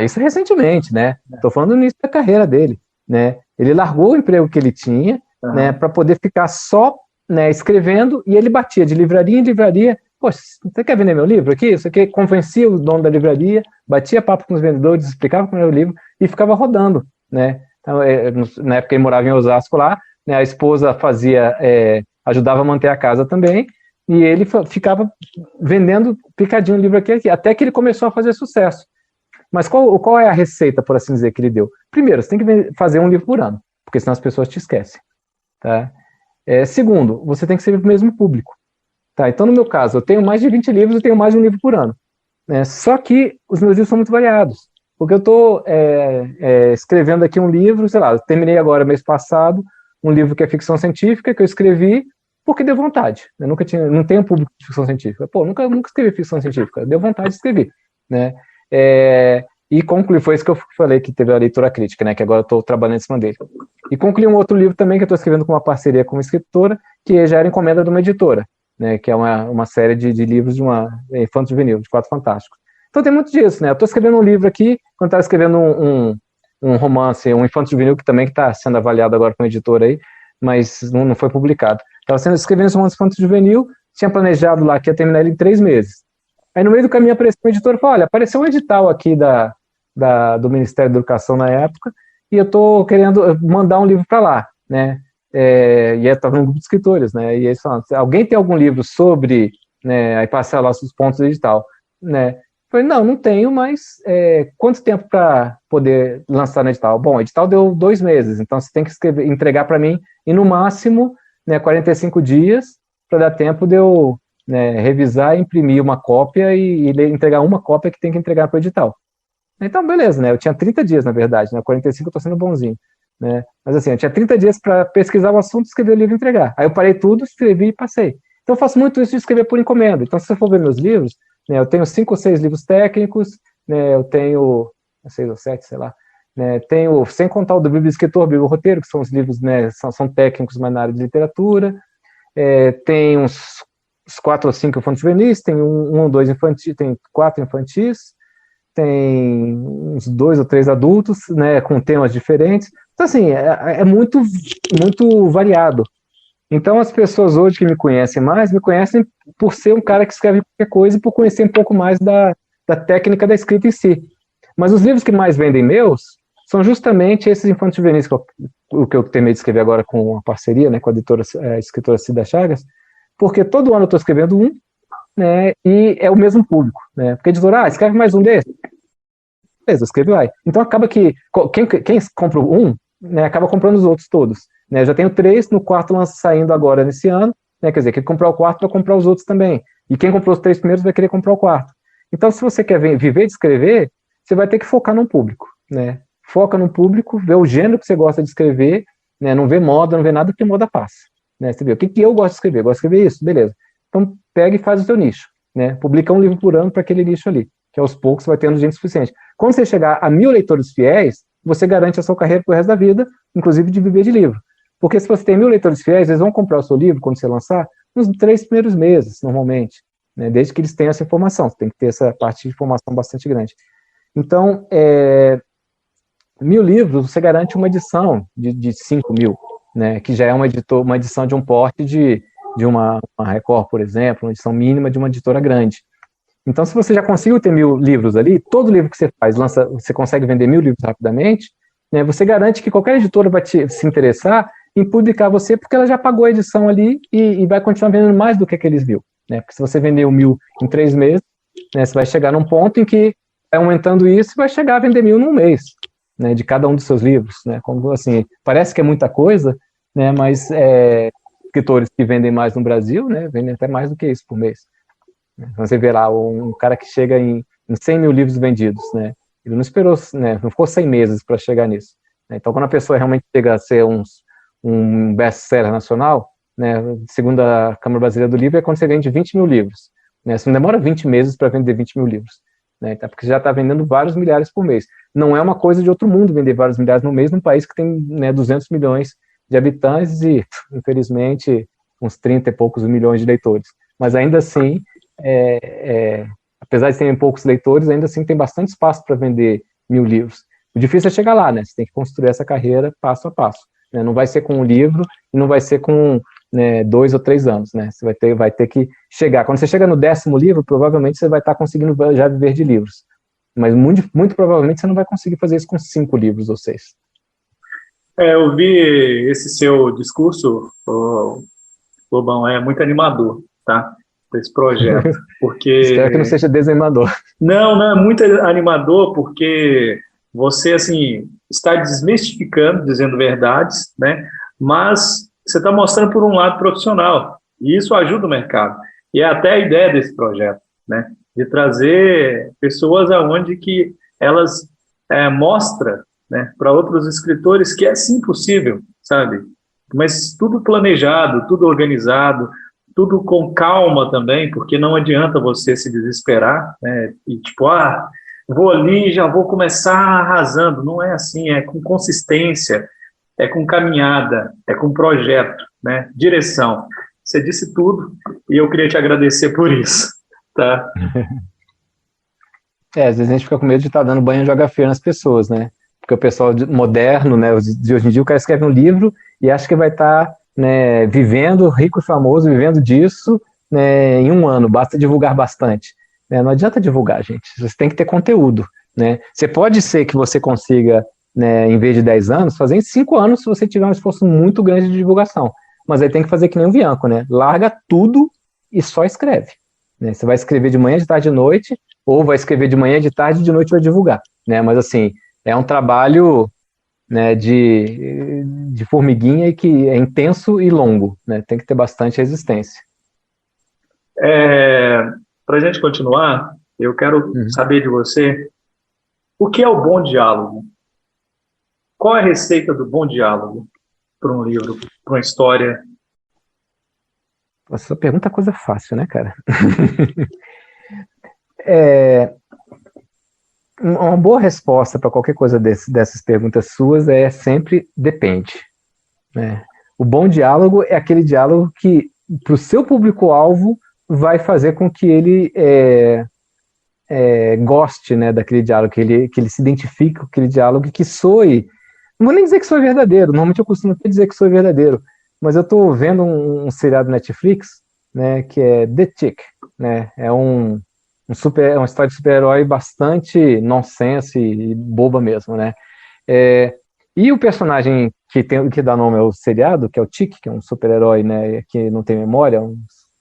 Isso recentemente, né? Estou falando no início da carreira dele, né? Ele largou o emprego que ele tinha, né, para poder ficar só, né, escrevendo, e ele batia de livraria em livraria. Poxa, você quer vender meu livro aqui? Isso aqui convencia o dono da livraria, batia papo com os vendedores, explicava como era o livro e ficava rodando, né? Então, na época ele morava em Osasco lá, né, a esposa ajudava a manter a casa também, e ele ficava vendendo picadinho o livro aqui, até que ele começou a fazer sucesso. Mas qual é a receita, por assim dizer, que ele deu? Primeiro, você tem que fazer um livro por ano, porque senão as pessoas te esquecem. Tá? Segundo, você tem que ser o mesmo público. Tá? Então, no meu caso, eu tenho mais de 20 livros, eu tenho mais de um livro por ano. Né? Só que os meus livros são muito variados. Porque eu estou escrevendo aqui um livro, sei lá, eu terminei agora, mês passado, um livro que é ficção científica, que eu escrevi porque deu vontade. Eu não tenho público de ficção científica. Pô, nunca escrevi ficção científica, deu vontade de escrever. Né? E concluí, foi isso que eu falei, que teve a leitura crítica, né, que agora eu estou trabalhando em cima dele. E concluí um outro livro também, que eu estou escrevendo com uma parceria com uma escritora, que já era encomenda de uma editora, né, que é uma série de livros de uma infanto-juvenil, de Quatro Fantásticos. Então tem muito disso, né? Eu estou escrevendo um livro aqui, quando estava escrevendo um romance, um infanto-juvenil, que também está sendo avaliado agora com uma editora aí, mas não foi publicado. Estava escrevendo esse romance infanto-juvenil, tinha planejado lá que ia terminar ele em 3 meses. Aí no meio do caminho apareceu um editor e falou, olha, apareceu um edital aqui do Ministério da Educação na época, e eu estou querendo mandar um livro para lá, né? E eu estava num grupo de escritores, né? E eles falaram, alguém tem algum livro sobre, né? Aí passar lá os pontos do edital, né? Falei, não tenho, mas quanto tempo para poder lançar no edital? Bom, o edital deu 2 meses, então você tem que entregar para mim em no máximo, né, 45 dias, para dar tempo de eu, né, revisar, imprimir uma cópia e entregar uma cópia que tem que entregar para o edital. Então, beleza, né? Eu tinha 30 dias, na verdade, né? 45 eu tô sendo bonzinho, né? Mas assim, eu tinha 30 dias para pesquisar o assunto, escrever o livro e entregar. Aí eu parei tudo, escrevi e passei. Então eu faço muito isso de escrever por encomenda. Então, se você for ver meus livros, né, eu tenho 5 ou 6 livros técnicos, né, eu tenho 6 ou 7, sei lá, né, tenho, sem contar o do Bíblia Escritor, Bíblia Roteiro, que são os livros, né, são técnicos, mas na área de literatura, tem uns 4 ou 5 infantis juvenis, tem um ou 2 infantis, tem 4 infantis, tem uns 2 ou 3 adultos, né, com temas diferentes. Então, assim, é muito, muito variado. Então, as pessoas hoje que me conhecem mais, me conhecem por ser um cara que escreve qualquer coisa e por conhecer um pouco mais da técnica da escrita em si. Mas os livros que mais vendem meus são justamente esses infantos juvenis, o que eu terminei de escrever agora com uma parceria, né, com a escritora Cida Chagas, porque todo ano eu estou escrevendo um, né, e é o mesmo público, né, porque a editora, escreve mais um desse, beleza, escreve lá. Então acaba que quem compra um, né, acaba comprando os outros todos, né, eu já tenho 3, no quarto saindo agora nesse ano, né, quer dizer, quem comprar o quarto vai comprar os outros também, e quem comprou os 3 primeiros vai querer comprar o quarto. Então, se você quer viver de escrever, você vai ter que focar num público, né, foca no público, vê o gênero que você gosta de escrever, né, não vê moda, não vê nada, porque moda passa, né, você vê, o que eu gosto de escrever? Eu gosto de escrever isso, beleza, então pega e faz o seu nicho, né, publica um livro por ano para aquele nicho ali, que aos poucos vai tendo gente suficiente. Quando você chegar a 1000 leitores fiéis, você garante a sua carreira pro resto da vida, inclusive de viver de livro, porque se você tem 1000 leitores fiéis, eles vão comprar o seu livro quando você lançar, nos 3 primeiros meses, normalmente, né, desde que eles tenham essa informação, você tem que ter essa parte de informação bastante grande. Então, 1000 livros, você garante uma edição de 5.000, né, que já é uma edição de um porte de uma Record, por exemplo, uma edição mínima de uma editora grande. Então, se você já conseguiu ter 1000 livros ali, todo livro que você faz, você consegue vender 1000 livros rapidamente, né, você garante que qualquer editora vai se interessar em publicar você, porque ela já pagou a edição ali e vai continuar vendendo mais do que aqueles 1000, né, porque se você vendeu 1000 em 3 meses, né, você vai chegar num ponto em que vai aumentando isso e vai chegar a vender 1000 num mês, né, de cada um dos seus livros, né, como assim, parece que é muita coisa, né, mas escritores que vendem mais no Brasil, né, vendem até mais do que isso por mês. Então, você vê lá um cara que chega em 100.000 livros vendidos, né, ele não esperou, né, não ficou 100 meses para chegar nisso, né, então quando a pessoa realmente chega a ser um best-seller nacional, né, segundo a Câmara Brasileira do Livro, é quando você vende 20.000 livros, né, você não demora 20 meses para vender 20.000 livros, né, então, porque já está vendendo vários milhares por mês. Não é uma coisa de outro mundo vender vários milhares no mês num país que tem, né, 200 milhões de habitantes e, infelizmente, uns 30 e poucos milhões de leitores. Mas ainda assim, apesar de terem poucos leitores, ainda assim tem bastante espaço para vender 1000 livros. O difícil é chegar lá, né? Você tem que construir essa carreira passo a passo, né? Não vai ser com um livro e não vai ser com, né, 2 ou 3 anos, né? Você vai ter que chegar. Quando você chega no 10º livro, provavelmente você vai estar conseguindo já viver de livros. Mas muito, muito provavelmente você não vai conseguir fazer isso com 5 livros ou 6. Eu vi esse seu discurso, Lobão, é muito animador, tá? Esse projeto, porque... Espero que não seja desanimador. Não, é muito animador, porque você, assim, está desmistificando, dizendo verdades, né? Mas você está mostrando por um lado profissional, e isso ajuda o mercado. E é até a ideia desse projeto, né? De trazer pessoas aonde que elas mostram, né, para outros escritores que é sim possível, sabe? Mas tudo planejado, tudo organizado, tudo com calma também, porque não adianta você se desesperar, né, e tipo, vou ali, já vou começar arrasando. Não é assim, é com consistência, é com caminhada, é com projeto, né, direção. Você disse tudo e eu queria te agradecer por isso, tá? Às vezes a gente fica com medo de estar dando banho de água fria nas pessoas, né? Porque o pessoal moderno, né, de hoje em dia, o cara escreve um livro e acha que vai estar, né, vivendo, rico e famoso, vivendo disso, né, em um ano, basta divulgar bastante. Né? Não adianta divulgar, gente, você tem que ter conteúdo. Né? Você pode ser que você consiga, né, em vez de 10 anos, fazer em 5 anos se você tiver um esforço muito grande de divulgação. Mas aí tem que fazer que nem um Bianco, né? Larga tudo e só escreve. Né? Você vai escrever de manhã, de tarde, de noite, ou vai escrever de manhã, de tarde, de noite vai divulgar, né? Mas assim, é um trabalho, né, de formiguinha e que é intenso e longo, né? Tem que ter bastante resistência. Para a gente continuar, eu quero Uhum. saber de você o que é o bom diálogo? Qual é a receita do bom diálogo para um livro, para uma história? Essa pergunta é coisa fácil, né, cara? É, uma boa resposta para qualquer coisa dessas perguntas suas é sempre depende, né? O bom diálogo é aquele diálogo que, para o seu público-alvo, vai fazer com que ele goste, né, daquele diálogo, que ele se identifique com aquele diálogo e que soe. Não vou nem dizer que soe verdadeiro, normalmente eu costumo até dizer que soe verdadeiro, mas eu estou vendo um seriado Netflix, né, que é The Tick, né, é uma história de super-herói bastante nonsense e boba mesmo, né, e o personagem que dá nome ao seriado, que é o Tick, que é um super-herói, né, que não tem memória,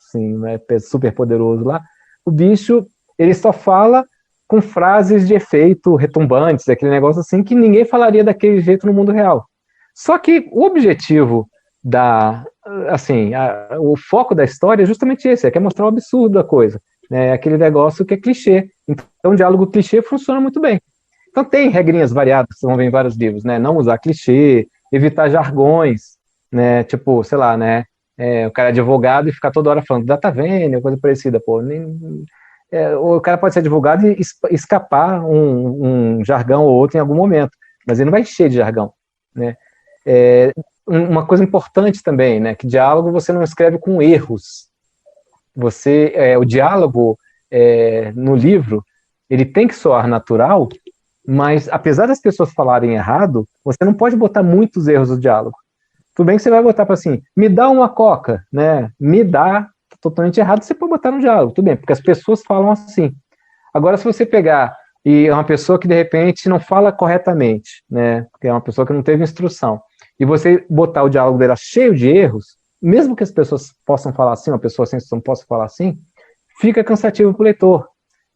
assim, né, super poderoso lá, o bicho, ele só fala com frases de efeito retumbantes, aquele negócio assim que ninguém falaria daquele jeito no mundo real. Só que o objetivo o foco da história é justamente esse, é mostrar o absurdo da coisa, né? Aquele negócio que é clichê. Então, o diálogo clichê funciona muito bem. Então, tem regrinhas variadas que vão ver em vários livros, né? Não usar clichê, evitar jargões, né? Tipo, sei lá, né? O cara é advogado e ficar toda hora falando data vênia, coisa parecida, pô. O cara pode ser advogado e escapar um jargão ou outro em algum momento, mas ele não vai encher de jargão, né? Uma coisa importante também, né? Que diálogo você não escreve com erros. O diálogo no livro, ele tem que soar natural, mas apesar das pessoas falarem errado, você não pode botar muitos erros no diálogo. Tudo bem que você vai botar para assim, me dá uma coca, né? Me dá, totalmente errado, você pode botar no diálogo, tudo bem, porque as pessoas falam assim. Agora, se você pegar e é uma pessoa que de repente não fala corretamente, né? Porque é uma pessoa que não teve instrução, e você botar o diálogo dela cheio de erros, mesmo que as pessoas possam falar assim, uma pessoa sem instrução possa falar assim, fica cansativo para o leitor.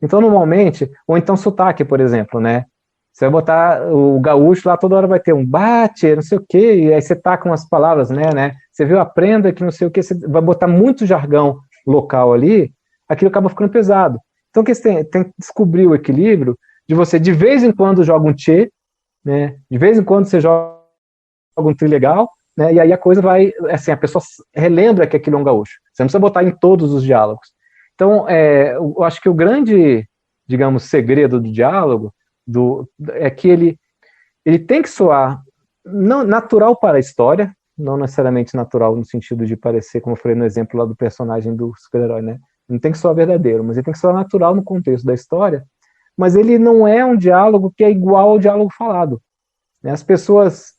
Então, normalmente, ou então sotaque, por exemplo, né? Você vai botar o gaúcho lá, toda hora vai ter um bate, não sei o quê, e aí você taca umas palavras, né? Você viu, aprenda que não sei o quê, você vai botar muito jargão local ali, aquilo acaba ficando pesado. Então, você tem que descobrir o equilíbrio de você, de vez em quando, joga um tchê, né? De vez em quando você joga um trilegal, né? E aí a coisa vai, assim, a pessoa relembra que aquilo é um gaúcho. Você não precisa botar em todos os diálogos. Então, eu acho que o grande, digamos, segredo do diálogo é que ele tem que soar não, natural para a história, não necessariamente natural no sentido de parecer, como eu falei no exemplo lá do personagem do super-herói, né? Não tem que soar verdadeiro, mas ele tem que soar natural no contexto da história, mas ele não é um diálogo que é igual ao diálogo falado, né? As pessoas,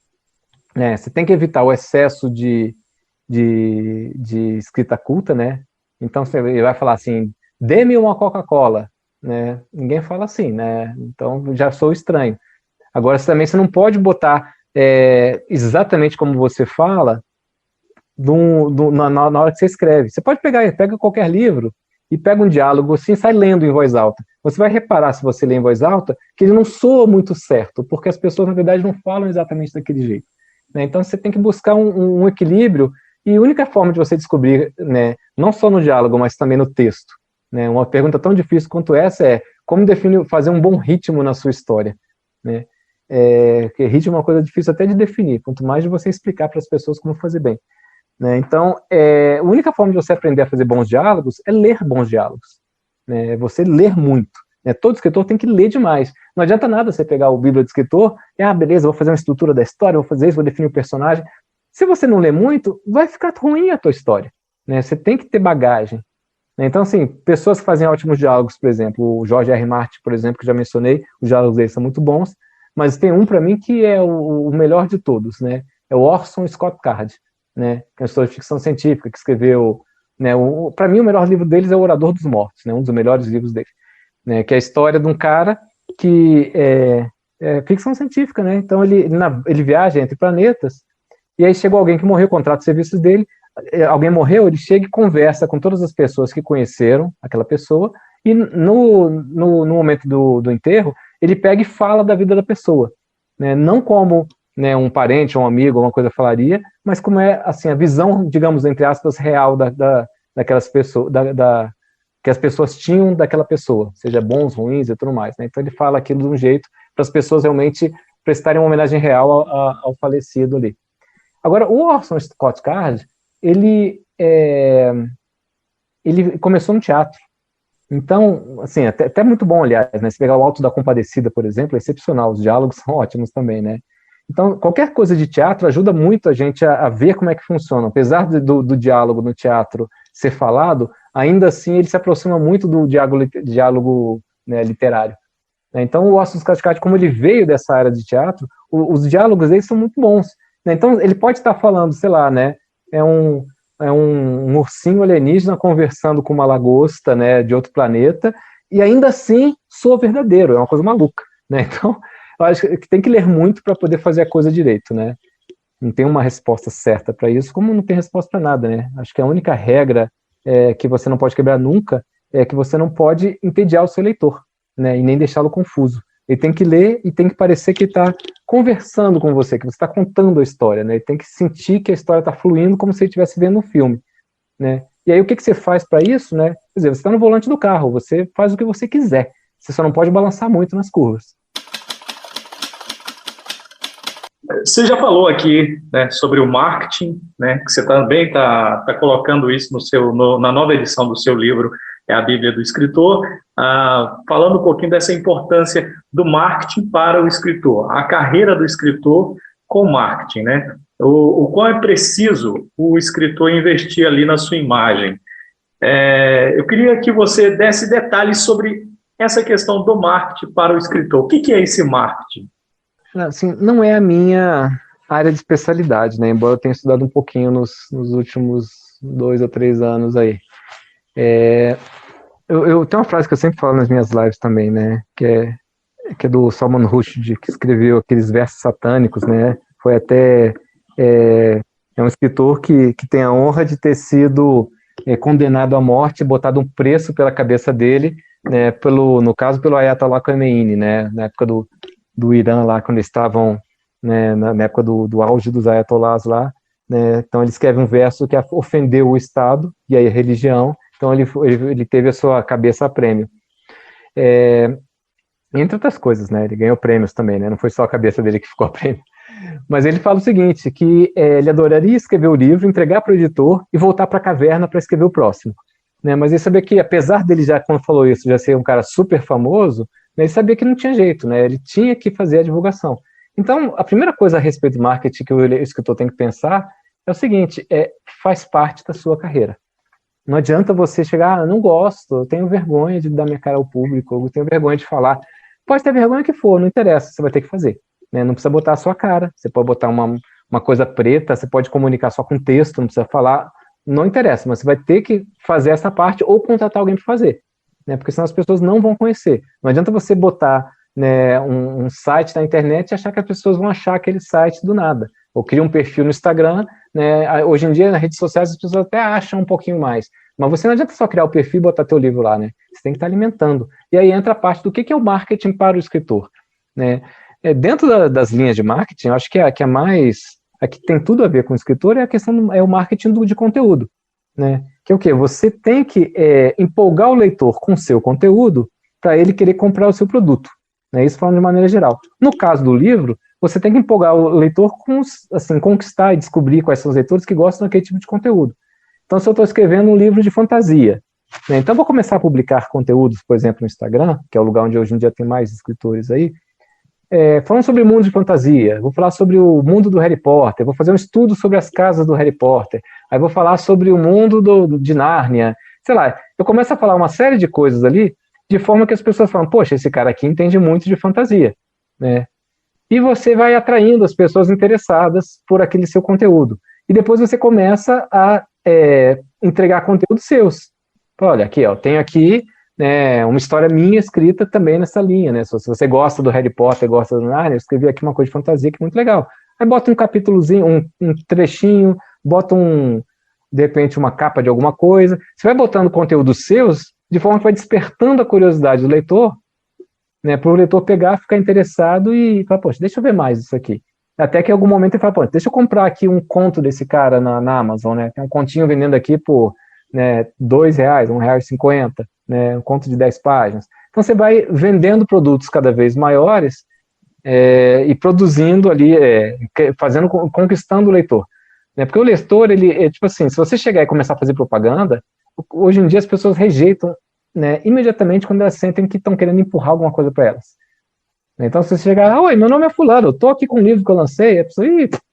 né, você tem que evitar o excesso de escrita culta, né? Então você vai falar assim, dê-me uma Coca-Cola, né? Ninguém fala assim, né? Então já sou estranho. Agora também você não pode botar exatamente como você fala na hora que você escreve. Você pode pega qualquer livro e pega um diálogo assim e sai lendo em voz alta. Você vai reparar, se você lê em voz alta, que ele não soa muito certo, porque as pessoas, na verdade, não falam exatamente daquele jeito, né? Então você tem que buscar um equilíbrio, e a única forma de você descobrir, né, não só no diálogo, mas também no texto, né, uma pergunta tão difícil quanto essa é como fazer um bom ritmo na sua história, né? Porque ritmo é uma coisa difícil até de definir, quanto mais de você explicar para as pessoas como fazer bem, né? Então, a única forma de você aprender a fazer bons diálogos é ler bons diálogos, né? Você ler muito, né? Todo escritor tem que ler demais. Não adianta nada você pegar o Bíblia de escritor e, beleza, vou fazer uma estrutura da história, vou fazer isso, vou definir o personagem. Se você não lê muito, vai ficar ruim a tua história, né? Você tem que ter bagagem. Então, assim, pessoas que fazem ótimos diálogos, por exemplo, o George R. R. Martin, por exemplo, que já mencionei, os diálogos dele são muito bons, mas tem um para mim que é o melhor de todos, né? É o Orson Scott Card, né? Que é um escritor de ficção científica, que escreveu, né? Para mim, o melhor livro deles é O Orador dos Mortos, né? Um dos melhores livros dele, né? Que é a história de um cara que é ficção científica, né? Então ele viaja entre planetas, e aí chegou alguém que morreu, contrata os serviços dele, alguém morreu, ele chega e conversa com todas as pessoas que conheceram aquela pessoa, E no momento do enterro, ele pega e fala da vida da pessoa, né? Não como, né, um parente, um amigo, alguma coisa falaria, mas como é assim, a visão, digamos, entre aspas, real daquelas pessoas, que as pessoas tinham daquela pessoa, seja bons, ruins e tudo mais, né? Então ele fala aquilo de um jeito para as pessoas realmente prestarem uma homenagem real ao falecido ali. Agora, o Orson Scott Card, ele começou no teatro. Então, assim, até muito bom, aliás, né? Se pegar o Alto da Compadecida, por exemplo, é excepcional, os diálogos são ótimos também, né? Então, qualquer coisa de teatro ajuda muito a gente a ver como é que funciona. Apesar do diálogo no teatro ser falado, ainda assim ele se aproxima muito do diálogo, né, literário. Então, o Orson Scott Card, como ele veio dessa área de teatro, os diálogos dele são muito bons, né? Então, ele pode estar falando, sei lá, né? É um ursinho alienígena conversando com uma lagosta, né, de outro planeta, e ainda assim soa verdadeiro, é uma coisa maluca, né? Então, eu acho que tem que ler muito para poder fazer a coisa direito, né? Não tem uma resposta certa para isso, como não tem resposta para nada, né? Acho que a única regra que você não pode quebrar nunca é que você não pode entediar o seu leitor, né? E nem deixá-lo confuso. Ele tem que ler e tem que parecer que está conversando com você, que você está contando a história, né? Ele tem que sentir que a história está fluindo como se ele estivesse vendo um filme, né? E aí o que você faz para isso, né? Quer dizer, você está no volante do carro, você faz o que você quiser, você só não pode balançar muito nas curvas. Você já falou aqui, né, sobre o marketing, né, que você também está colocando isso na nova edição do seu livro, A Bíblia do Escritor, falando um pouquinho dessa importância do marketing para o escritor, a carreira do escritor com marketing, né? O quão é preciso o escritor investir ali na sua imagem. Eu queria que você desse detalhes sobre essa questão do marketing para o escritor. O que é esse marketing? Assim, não é a minha área de especialidade, né? Embora eu tenha estudado um pouquinho nos últimos 2 ou 3 anos aí. Eu tenho uma frase que eu sempre falo nas minhas lives também, né? Que é do Salman Rushdie, que escreveu aqueles versos satânicos, né? Foi até um escritor que tem a honra de ter sido condenado à morte, botado um preço pela cabeça dele, né? No caso, pelo Ayatollah Khomeini, né? Na época do Irã lá, quando eles estavam, né, na época do auge dos ayatollahs lá, né? Então ele escreve um verso que ofendeu o Estado e a religião, então ele teve a sua cabeça a prêmio. Entre outras coisas, né? Ele ganhou prêmios também, né? Não foi só a cabeça dele que ficou a prêmio. Mas ele fala o seguinte, que ele adoraria escrever o livro, entregar para o editor e voltar para a caverna para escrever o próximo. Né? Mas ele sabia que, apesar dele já, quando falou isso, já ser um cara super famoso, né, ele sabia que não tinha jeito, né? Ele tinha que fazer a divulgação. Então, a primeira coisa a respeito do marketing que o escritor tem que pensar é o seguinte, faz parte da sua carreira. Não adianta você chegar, eu não gosto, eu tenho vergonha de dar minha cara ao público, eu tenho vergonha de falar. Pode ter vergonha que for, não interessa, você vai ter que fazer. Né? Não precisa botar a sua cara, você pode botar uma coisa preta, você pode comunicar só com texto, não precisa falar, não interessa, mas você vai ter que fazer essa parte ou contratar alguém para fazer. Né, porque senão as pessoas não vão conhecer. Não adianta você botar, né, um site na internet e achar que as pessoas vão achar aquele site do nada. Ou cria um perfil no Instagram, né, hoje em dia nas redes sociais as pessoas até acham um pouquinho mais, mas você não adianta só criar o perfil e botar teu livro lá, né? Você tem que estar alimentando. E aí entra a parte do que é o marketing para o escritor. Né? Dentro das linhas de marketing, eu acho que a que tem tudo a ver com o escritor é a questão é o marketing de conteúdo. Né? Que é o quê? Você tem que empolgar o leitor com o seu conteúdo para ele querer comprar o seu produto. Né? Isso falando de maneira geral. No caso do livro, você tem que empolgar o leitor com, assim, conquistar e descobrir quais são os leitores que gostam daquele tipo de conteúdo. Então, se eu estou escrevendo um livro de fantasia, né, então eu vou começar a publicar conteúdos, por exemplo, no Instagram, que é o lugar onde hoje em dia tem mais escritores aí, falando sobre o mundo de fantasia, vou falar sobre o mundo do Harry Potter, vou fazer um estudo sobre as casas do Harry Potter, aí vou falar sobre o mundo de Nárnia, sei lá, eu começo a falar uma série de coisas ali, de forma que as pessoas falam, poxa, esse cara aqui entende muito de fantasia, né? E você vai atraindo as pessoas interessadas por aquele seu conteúdo. E depois você começa a entregar conteúdos seus. Olha, aqui, ó, tenho aqui uma história minha escrita também nessa linha, né? Se você gosta do Harry Potter, gosta do Narnia, eu escrevi aqui uma coisa de fantasia que é muito legal. Aí bota um capítulozinho, um trechinho, bota de repente uma capa de alguma coisa. Você vai botando conteúdos seus, de forma que vai despertando a curiosidade do leitor, né, para o leitor pegar, ficar interessado e falar, poxa, deixa eu ver mais isso aqui. Até que em algum momento ele fala, pô, deixa eu comprar aqui um conto desse cara na Amazon, né, tem um continho vendendo aqui por, né, R$2, R$1,50, né, um conto de 10 páginas. Então você vai vendendo produtos cada vez maiores e produzindo ali, conquistando o leitor. Né, porque o leitor, ele tipo assim, se você chegar e começar a fazer propaganda, hoje em dia as pessoas rejeitam, né, imediatamente quando elas sentem que estão querendo empurrar alguma coisa para elas. Então, se você chegar, oi, meu nome é fulano, eu tô aqui com um livro que eu lancei, a pessoa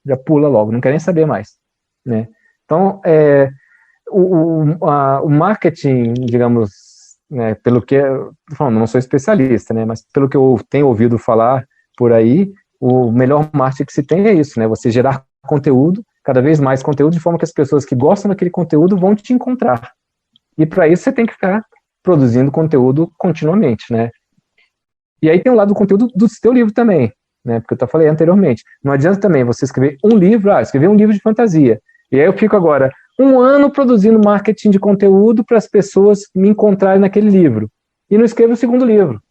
já pula logo, não quer nem saber mais. Né? Então, o marketing, digamos, né, pelo que, não sou especialista, né, mas pelo que eu tenho ouvido falar por aí, o melhor marketing que se tem é isso, né, você gerar conteúdo, cada vez mais conteúdo, de forma que as pessoas que gostam daquele conteúdo vão te encontrar. E para isso você tem que ficar produzindo conteúdo continuamente, né. E aí tem o lado do conteúdo do seu livro também, né, porque eu falei anteriormente, não adianta também você escrever um livro, escrever um livro de fantasia, e aí eu fico agora 1 ano produzindo marketing de conteúdo para as pessoas me encontrarem naquele livro, e não escrevo o segundo livro.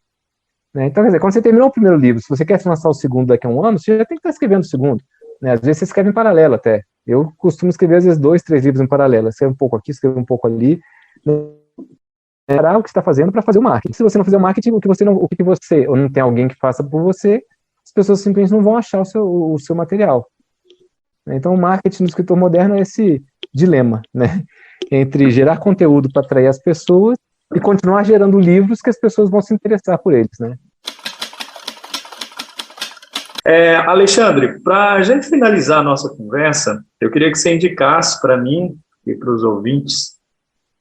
Né? Então, quer dizer, quando você terminou o primeiro livro, se você quer lançar o segundo daqui a 1 ano, você já tem que estar escrevendo o segundo. Né? Às vezes você escreve em paralelo até. Eu costumo escrever, às vezes, 2, 3 livros em paralelo. Escrevo um pouco aqui, escrevo um pouco ali. Parar o que você está fazendo para fazer o marketing. Se você não fizer o marketing, ou não tem alguém que faça por você, as pessoas simplesmente não vão achar o seu material. Então, o marketing do escritor moderno é esse dilema, né? Entre gerar conteúdo para atrair as pessoas e continuar gerando livros que as pessoas vão se interessar por eles, né? Alexandre, para a gente finalizar a nossa conversa, eu queria que você indicasse para mim e para os ouvintes,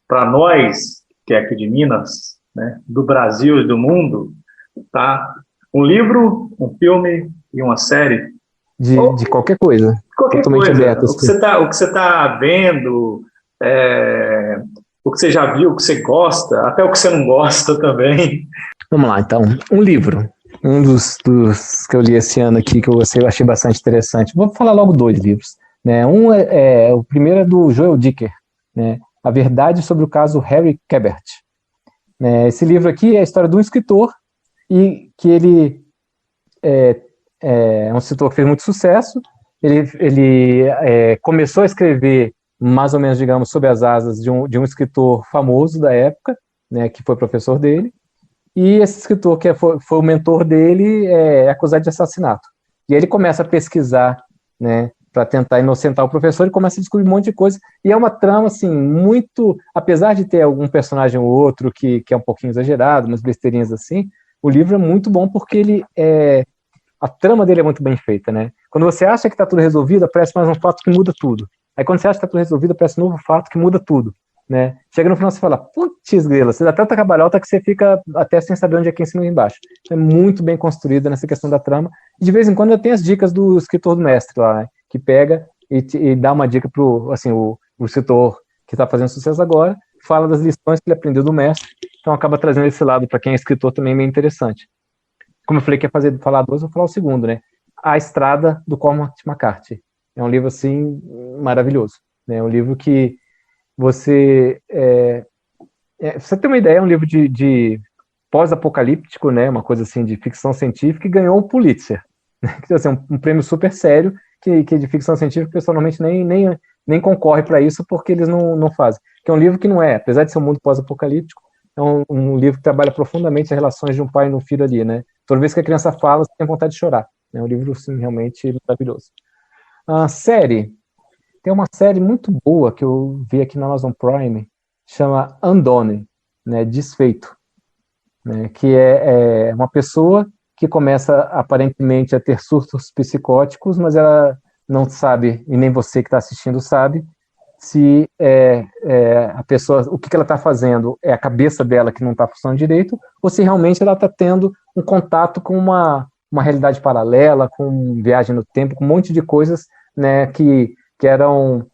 para nós, que é aqui de Minas, né, do Brasil e do mundo, tá? Um livro, um filme e uma série. De qualquer coisa. Qualquer coisa. Aberto, o que você tá vendo, o que você já viu, o que você gosta, até o que você não gosta também. Vamos lá, então. Um livro. Um dos que eu li esse ano aqui, que eu achei bastante interessante. Vou falar logo 2 livros. Né? O primeiro é do Joel Dicker, né? A Verdade sobre o Caso Harry Quebert. Esse livro aqui é a história de um escritor, e que ele é um escritor que fez muito sucesso. Ele começou a escrever mais ou menos, digamos, sob as asas de um escritor famoso da época, né, que foi professor dele, e esse escritor que foi o mentor dele é acusado de assassinato. E aí ele começa a pesquisar, né, para tentar inocentar o professor, e começa a descobrir um monte de coisa, e é uma trama, assim, muito, apesar de ter algum personagem ou outro que é um pouquinho exagerado, umas besteirinhas assim, o livro é muito bom porque a trama dele é muito bem feita, né? Quando você acha que está tudo resolvido, aparece mais um fato que muda tudo. Aí quando você acha que está tudo resolvido, aparece um novo fato que muda tudo, né? Chega no final você fala, putz grila, você dá tanta cabalhota que você fica até sem saber onde é que é em cima e embaixo. É muito bem construída nessa questão da trama. E de vez em quando tem as dicas do escritor do mestre lá, né? Que pega e dá uma dica pro, assim, o escritor que está fazendo sucesso agora, fala das lições que ele aprendeu do mestre, então acaba trazendo esse lado para quem é escritor também meio interessante. Como eu falei que ia falar 2, vou falar o segundo, né? A Estrada, do Cormac McCarthy. É um livro, assim, maravilhoso. Né? É um livro que você tem uma ideia, é um livro de pós-apocalíptico, né? Uma coisa assim de ficção científica, e ganhou o Pulitzer. Quer dizer, um prêmio super sério, que de ficção científica o pessoal normalmente nem concorre para isso, porque eles não fazem. Que é um livro que não apesar de ser um mundo pós-apocalíptico, é um livro que trabalha profundamente as relações de um pai e de um filho ali, né? Toda vez que a criança fala, você tem vontade de chorar. É um livro, sim, realmente maravilhoso. A série, tem uma série muito boa que eu vi aqui na Amazon Prime, chama Undone, né? Desfeito. Né? Que é uma pessoa que começa, aparentemente, a ter surtos psicóticos, mas ela não sabe, e nem você que está assistindo sabe, se a pessoa, o que ela está fazendo é a cabeça dela que não está funcionando direito, ou se realmente ela está tendo um contato com uma realidade paralela, com viagem no tempo, com um monte de coisas, né, que eram,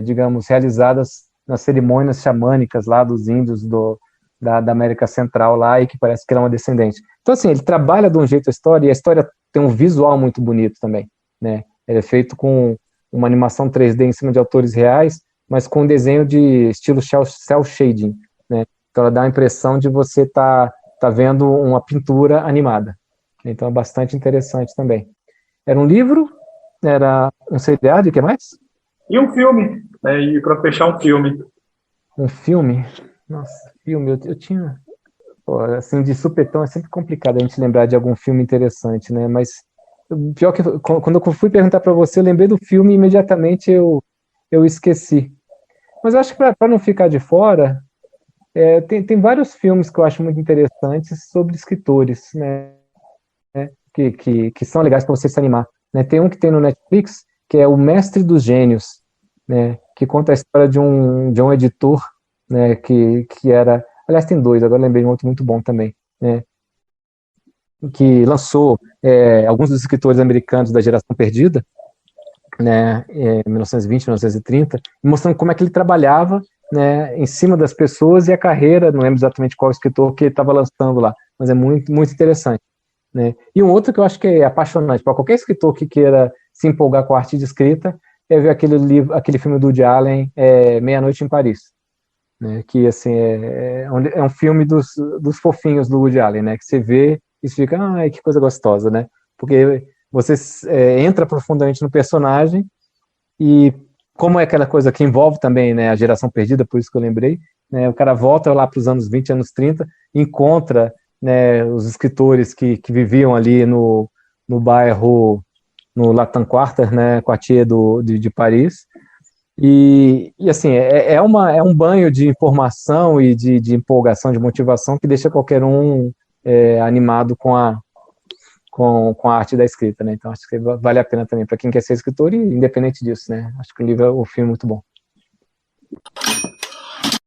digamos, realizadas nas cerimônias xamânicas lá dos índios da América Central lá, e que parece que ela é uma descendente. Então, assim, ele trabalha de um jeito a história, e a história tem um visual muito bonito também, né? Ele é feito com uma animação 3D em cima de autores reais, mas com um desenho de estilo cel shading, né? Então ela dá a impressão de você tá vendo uma pintura animada. Então é bastante interessante também. Era um livro, era um seriado, e o que mais? E um filme, né? E para fechar um filme. Um filme. Nossa, filme, eu tinha... Pô, assim, de supetão é sempre complicado a gente lembrar de algum filme interessante, né? Mas pior que quando eu fui perguntar para você, eu lembrei do filme e imediatamente eu esqueci. Mas eu acho que para não ficar de fora, tem vários filmes que eu acho muito interessantes sobre escritores, né? Que são legais para você se animar, né? Tem um que tem no Netflix, que é O Mestre dos Gênios, né? Que conta a história de um editor, né? Que era... Aliás, tem dois, agora lembrei de um outro muito bom também, né? Que lançou alguns dos escritores americanos da Geração Perdida, né, 1920, 1930, mostrando como é que ele trabalhava, né, em cima das pessoas e a carreira, não lembro exatamente qual escritor que ele estava lançando lá, mas é muito, muito interessante. Né? E um outro que eu acho que é apaixonante para qualquer escritor que queira se empolgar com a arte de escrita é ver aquele filme do Woody Allen, Meia-Noite em Paris. Né? Que assim, é um filme dos fofinhos do Woody Allen, né? Que você vê e você fica, ai, que coisa gostosa, né? Porque você entra profundamente no personagem e como é aquela coisa que envolve também, né, a geração perdida, por isso que eu lembrei, né, o cara volta lá para os anos 20, anos 30, encontra, né, os escritores que viviam ali no bairro, no Latin Quarter, né, Quartier de Paris, e assim, é um banho de informação e de empolgação, de motivação que deixa qualquer um animado com a arte da escrita, né? Então acho que vale a pena também para quem quer ser escritor e independente disso, né? Acho que o filme é muito bom.